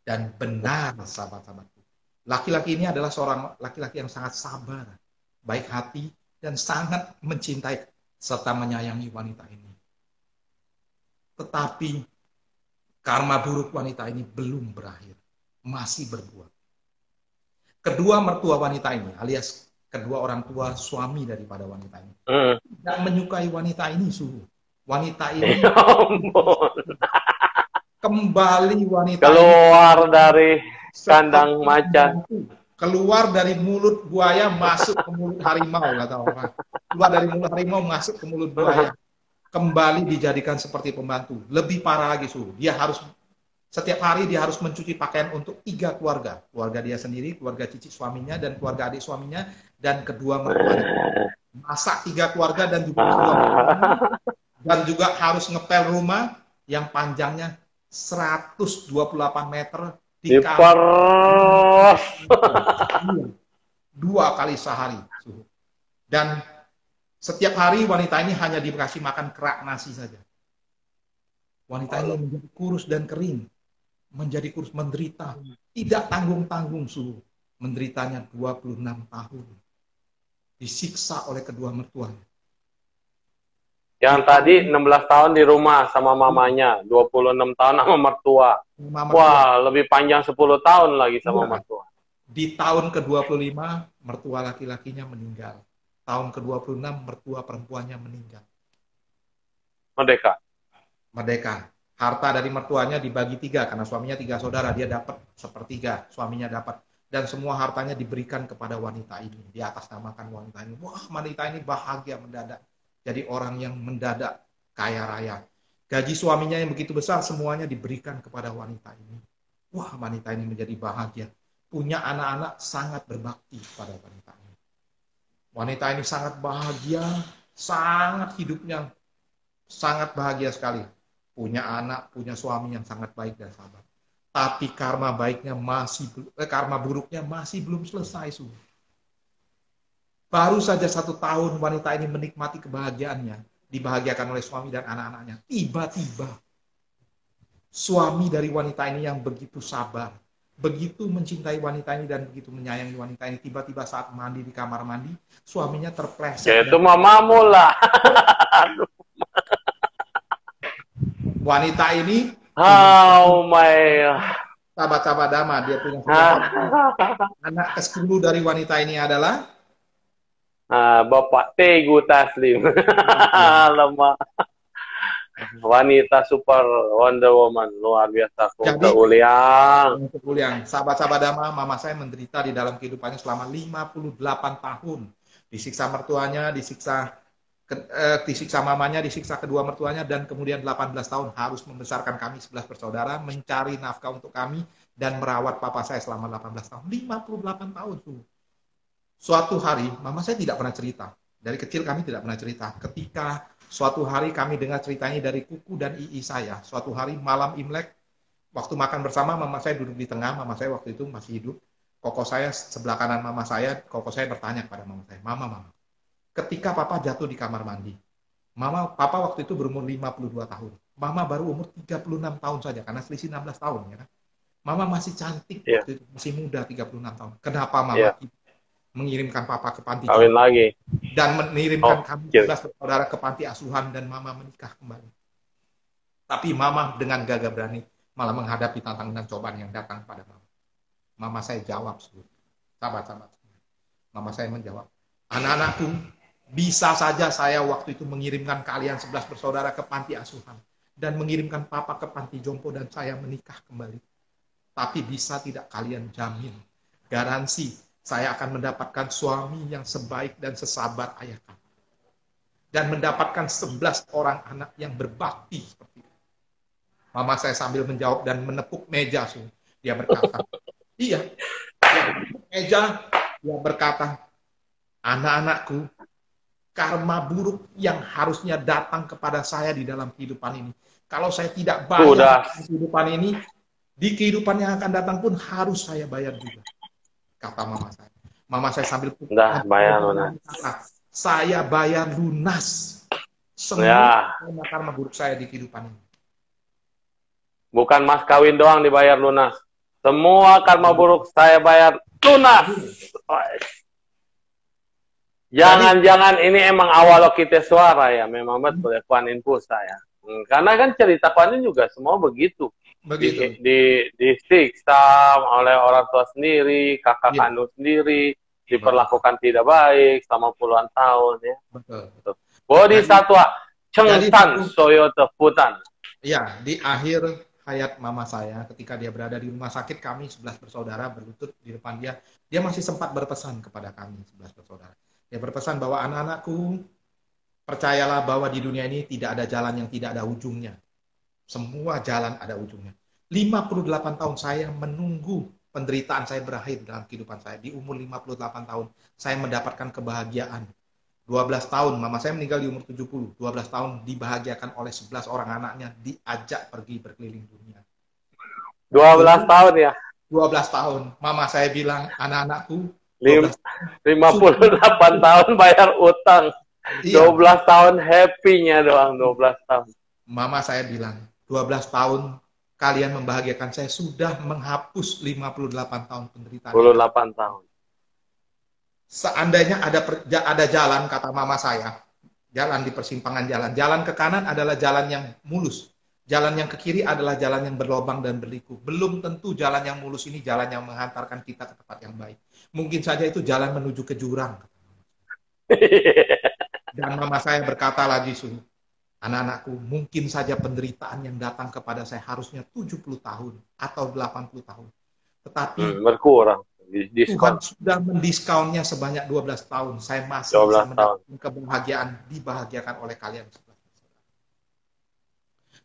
Dan benar, sahabat-sahabatku. Laki-laki ini adalah seorang laki-laki yang sangat sabar, baik hati, dan sangat mencintai serta menyayangi wanita ini. Tetapi karma buruk wanita ini belum berakhir, masih berbuah. Kedua mertua wanita ini, alias kedua orang tua suami daripada wanita ini, tidak menyukai wanita ini, wanita ini kembali wanita keluar ini, dari kandang macan, keluar dari mulut buaya masuk ke mulut harimau, kata orang. Keluar dari mulut harimau masuk ke mulut buaya, kembali dijadikan seperti pembantu. Lebih parah lagi, dia harus setiap hari dia harus mencuci pakaian untuk 3 keluarga. Keluarga dia sendiri, keluarga cici suaminya, dan keluarga adik suaminya, dan kedua mertuanya. Masak 3 keluarga dan juga kedua mertuanya. Dan juga harus ngepel rumah yang panjangnya 128 meter di diperos 2 kali sehari. Dan setiap hari wanita ini hanya dikasih makan kerak nasi saja. Wanita ini menjadi kurus dan kering. Menjadi kurus, menderita, tidak tanggung-tanggung menderitanya 26 tahun, disiksa oleh kedua mertuanya. Yang tadi 16 tahun di rumah sama mamanya, 26 tahun sama mertua. Wah, lebih panjang 10 tahun lagi sama mertua. Di tahun ke-25 mertua laki-lakinya meninggal. Tahun ke-26 mertua perempuannya meninggal. Merdeka. Harta dari mertuanya dibagi 3 karena suaminya 3 saudara, dia dapat 1/3, suaminya dapat, dan semua hartanya diberikan kepada wanita ini, di atas namakan wanita ini. Wah, wanita ini bahagia mendadak, jadi orang yang mendadak kaya raya. Gaji suaminya yang begitu besar semuanya diberikan kepada wanita ini. Wah, wanita ini menjadi bahagia, punya anak-anak sangat berbakti pada wanita ini. Wanita ini sangat bahagia, sangat hidupnya sangat bahagia sekali. Punya anak, punya suami yang sangat baik dan sabar. Tapi karma buruknya masih belum selesai. Baru saja 1 tahun wanita ini menikmati kebahagiaannya, dibahagiakan oleh suami dan anak-anaknya. Tiba-tiba suami dari wanita ini yang begitu sabar, begitu mencintai wanita ini dan begitu menyayangi wanita ini, tiba-tiba saat mandi di kamar mandi, suaminya terpleset. Ya itu mamamu lah. Wanita ini, sahabat-sahabat Dhamma, dia punya anak ke-10 dari wanita ini adalah Bapak Tegu Taslim. Lemah. Wanita super Wonder Woman, luar biasa. Jadi, Uliang. Sahabat-sahabat Dhamma, mama saya menderita di dalam kehidupannya selama 58 tahun. Disiksa mertuanya, disiksa mamanya, disiksa kedua mertuanya, dan kemudian 18 tahun harus membesarkan kami 11 bersaudara, mencari nafkah untuk kami, dan merawat papa saya selama 18 tahun. 58 tahun. Suatu hari, mama saya tidak pernah cerita. Dari kecil kami tidak pernah cerita. Ketika suatu hari kami dengar ceritanya dari kuku dan ii saya. Suatu hari malam Imlek, waktu makan bersama, mama saya duduk di tengah, mama saya waktu itu masih hidup. Koko saya sebelah kanan mama saya, koko saya bertanya kepada mama saya, Mama, ketika papa jatuh di kamar mandi, papa waktu itu berumur 52 tahun. Mama baru umur 36 tahun saja, karena selisih 16 tahun. Ya kan? Mama masih cantik, waktu itu masih muda, 36 tahun. Kenapa mama mengirimkan papa ke panti kawin lagi dan mengirimkan kami 11 bersaudara ke panti asuhan, dan mama menikah kembali. Tapi mama dengan gagah berani malah menghadapi tantangan dan cobaan yang datang pada mama. Mama saya jawab, sahabat-sahabat. Mama saya menjawab, anak-anakku, bisa saja saya waktu itu mengirimkan kalian 11 bersaudara ke panti asuhan dan mengirimkan papa ke panti jompo dan saya menikah kembali. Tapi bisa tidak kalian jamin, garansi saya akan mendapatkan suami yang sebaik dan sesabar ayah kamu. Dan mendapatkan 11 orang anak yang berbakti seperti itu. Mama saya sambil menjawab dan menepuk meja. Dia berkata, iya. Dia menepuk meja, dia berkata, anak-anakku, karma buruk yang harusnya datang kepada saya di dalam kehidupan ini. Kalau saya tidak bayar di kehidupan ini, di kehidupan yang akan datang pun harus saya bayar juga. Kata mama saya. Mama saya sambil bayar lunas. Saya bayar lunas semua karma buruk saya di kehidupan ini. Bukan mas kawin doang dibayar lunas. Semua karma buruk saya bayar lunas. Jangan-jangan ini emang awal kita suara ya. Memang betul ya Kuan Yin saya. Karena kan cerita Kuan Yin juga semua begitu. Disiksa oleh orang tua sendiri, kakak kandung sendiri, diperlakukan tidak baik selama puluhan tahun ya. Betul. Bodhisattva Chengtan Soyote Putan. Ya, di akhir hayat mama saya ketika dia berada di rumah sakit, kami 11 bersaudara berlutut di depan dia. Dia masih sempat berpesan kepada kami 11 bersaudara. Dia berpesan bahwa anak-anakku, percayalah bahwa di dunia ini tidak ada jalan yang tidak ada ujungnya. Semua jalan ada ujungnya. 58 tahun saya menunggu penderitaan saya berakhir dalam kehidupan saya. Di umur 58 tahun, saya mendapatkan kebahagiaan. 12 tahun, mama saya meninggal di umur 70. 12 tahun dibahagiakan oleh 11 orang anaknya, diajak pergi berkeliling dunia. 12 tahun ya? 12 tahun. Mama saya bilang, anak-anakku, 58 tahun bayar utang. 12 tahun happy-nya doang, 12 tahun. Mama saya bilang, 12 tahun kalian membahagiakan saya, sudah menghapus 58 tahun penderitaan. 58 tahun. Seandainya ada jalan, kata mama saya, jalan di persimpangan jalan. Jalan ke kanan adalah jalan yang mulus. Jalan yang ke kiri adalah jalan yang berlobang dan berliku. Belum tentu jalan yang mulus ini jalan yang menghantarkan kita ke tempat yang baik. Mungkin saja itu jalan menuju ke jurang. Dan mama saya berkata lagi, anak-anakku, mungkin saja penderitaan yang datang kepada saya harusnya 70 tahun atau 80 tahun. Tetapi berkurang. Tuhan sudah mendiskonnya sebanyak 12 tahun. Saya masih bisa mendapatkan kebahagiaan, dibahagiakan oleh kalian.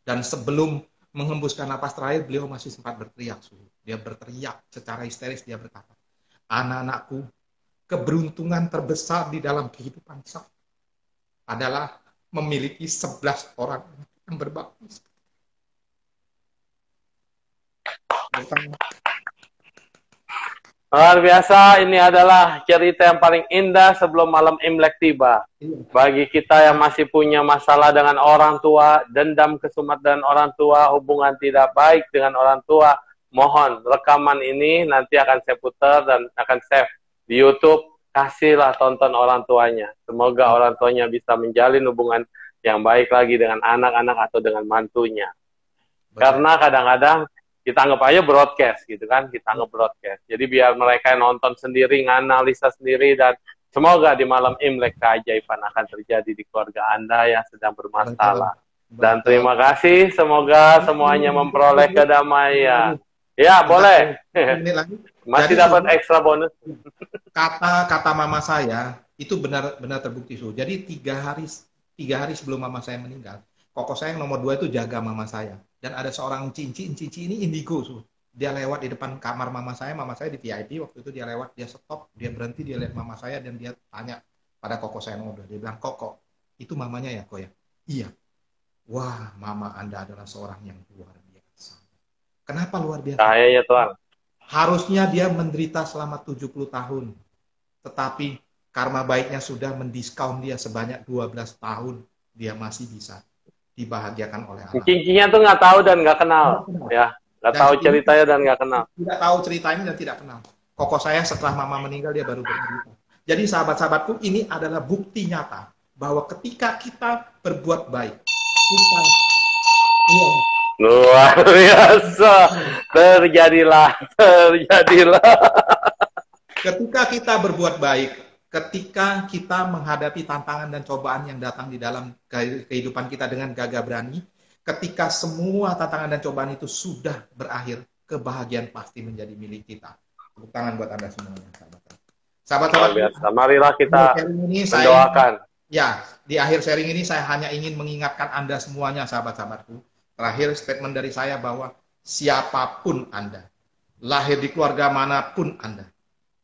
Dan sebelum menghembuskan napas terakhir, beliau masih sempat berteriak. Dia berteriak secara histeris, dia berkata, anak-anakku, keberuntungan terbesar di dalam kehidupan saya adalah memiliki 11 orang yang berbakti. Luar biasa, ini adalah cerita yang paling indah sebelum malam Imlek tiba. Bagi kita yang masih punya masalah dengan orang tua, dendam kesumat dengan orang tua, hubungan tidak baik dengan orang tua, mohon rekaman ini nanti akan saya putar dan akan save di YouTube. Kasihlah tonton orang tuanya. Semoga orang tuanya bisa menjalin hubungan yang baik lagi dengan anak-anak atau dengan mantunya. Karena kadang-kadang kita anggap aja broadcast gitu kan, kita anggap broadcast. Jadi biar mereka nonton sendiri, nganalisa sendiri, dan semoga di malam Imlek keajaiban akan terjadi di keluarga Anda yang sedang bermasalah. Dan terima kasih, semoga semuanya memperoleh kedamaian. Ya, boleh. Masih dapat ekstra bonus. Kata mama saya itu benar-benar terbukti. Jadi 3 hari sebelum mama saya meninggal, koko saya yang nomor 2 itu jaga mama saya. Dan ada seorang cici ini indigo. Dia lewat di depan kamar mama saya di VIP, waktu itu dia lewat, dia stop, dia berhenti, dia lihat mama saya, dan dia tanya pada koko saya yang nomor 2. Dia bilang, koko, itu mamanya ya kok ya? Iya. Wah, mama Anda adalah seorang yang luar biasa. Kenapa luar biasa? Ya Tuhan. Harusnya dia menderita selama 70 tahun. Tetapi karma baiknya sudah mendiskon dia sebanyak 12 tahun. Dia masih bisa dibahagiakan oleh Allah. Cincinya tuh nggak tahu dan nggak kenal. Ya, nggak tahu ceritanya dan nggak kenal. Tidak tahu ceritanya dan tidak kenal. Koko saya setelah mama meninggal dia baru bercerita. Jadi sahabat-sahabatku, ini adalah bukti nyata bahwa ketika kita berbuat baik, kita luar biasa. Terjadilah. Ketika kita berbuat baik, ketika kita menghadapi tantangan dan cobaan yang datang di dalam kehidupan kita dengan gagah berani, ketika semua tantangan dan cobaan itu sudah berakhir, kebahagiaan pasti menjadi milik kita. Tepuk tangan buat Anda semuanya, sahabat-sahabat. Marilah kita mendoakan. Ya, di akhir sharing ini saya hanya ingin mengingatkan Anda semuanya, sahabat-sahabatku. Terakhir statement dari saya bahwa siapapun Anda, lahir di keluarga manapun Anda,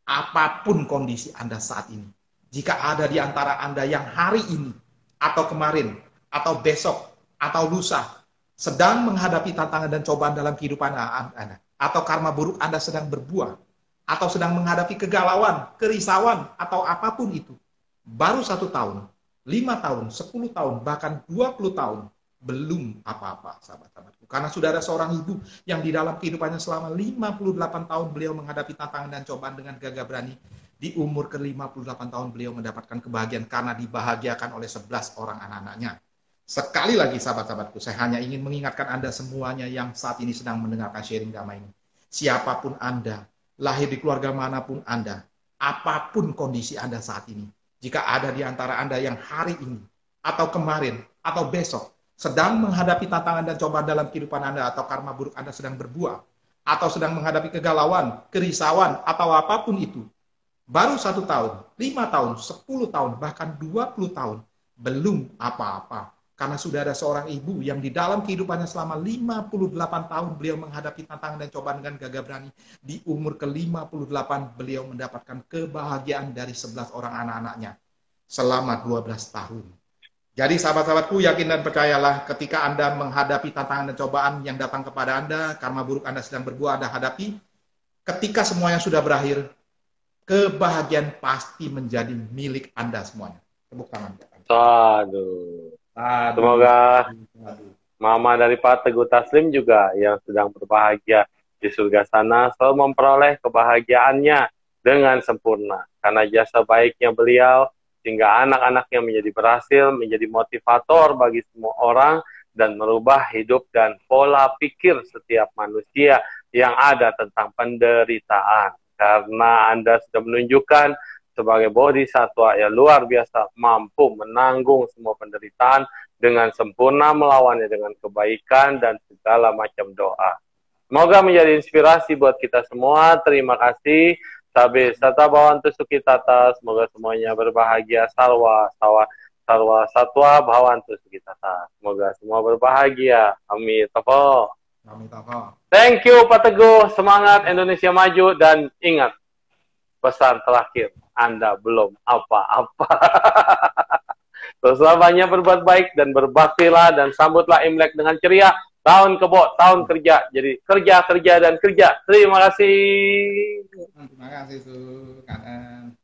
apapun kondisi Anda saat ini, Jika ada di antara Anda yang hari ini, atau kemarin, atau besok, atau lusa, sedang menghadapi tantangan dan cobaan dalam kehidupan Anda, atau karma buruk Anda sedang berbuah, atau sedang menghadapi kegalauan, kerisauan, atau apapun itu, baru 1 tahun, 5 tahun, 10 tahun, bahkan 20 tahun, belum apa-apa, sahabat-sahabatku. Karena sudah ada seorang ibu yang di dalam kehidupannya selama 58 tahun beliau menghadapi tantangan dan cobaan dengan gagah berani. Di umur ke-58 tahun beliau mendapatkan kebahagiaan karena dibahagiakan oleh 11 orang anak-anaknya. Sekali lagi sahabat-sahabatku, saya hanya ingin mengingatkan Anda semuanya yang saat ini sedang mendengarkan sharing damai ini. Siapapun Anda, lahir di keluarga manapun Anda, apapun kondisi Anda saat ini, jika ada di antara Anda yang hari ini, atau kemarin, atau besok, sedang menghadapi tantangan dan cobaan dalam kehidupan Anda, atau karma buruk Anda sedang berbuah, atau sedang menghadapi kegalauan, kerisauan, atau apapun itu, baru 1 tahun, 5 tahun, 10 tahun, bahkan 20 tahun, belum apa-apa. Karena sudah ada seorang ibu yang di dalam kehidupannya selama 58 tahun beliau menghadapi tantangan dan cobaan dengan gagah berani. Di umur ke-58 beliau mendapatkan kebahagiaan dari 11 orang anak-anaknya selama 12 tahun. Jadi sahabat-sahabatku, yakin dan percayalah, ketika Anda menghadapi tantangan dan cobaan yang datang kepada Anda, karma buruk Anda sedang berbuah, Anda hadapi, ketika semuanya sudah berakhir, kebahagiaan pasti menjadi milik Anda semuanya. Tepuk tangan. Aduh. Semoga Mama dari Pak Teguh Taslim juga yang sedang berbahagia di surga sana selalu memperoleh kebahagiaannya dengan sempurna. Karena jasa baiknya beliau, sehingga anak-anaknya menjadi berhasil, menjadi motivator bagi semua orang, dan merubah hidup dan pola pikir setiap manusia yang ada tentang penderitaan. Karena Anda sudah menunjukkan sebagai bodhisatwa yang luar biasa, mampu menanggung semua penderitaan dengan sempurna, melawannya dengan kebaikan dan segala macam doa. Semoga menjadi inspirasi buat kita semua. Terima kasih. Sabe sata bawantu sukitata, semoga semuanya berbahagia. Sarwa satwa bawantu sukitata, semoga semua berbahagia. Amin. Tafo. Amin. Tafo. Thank you Pak Teguh, semangat Indonesia maju, dan ingat pesan terakhir, Anda belum apa-apa. Teruslah banyak berbuat baik dan berbaktilah, dan sambutlah Imlek dengan ceria. Tahun kebo, tahun kerja. Jadi kerja, kerja, dan kerja. Terima kasih. Terima kasih, Su. Kanan.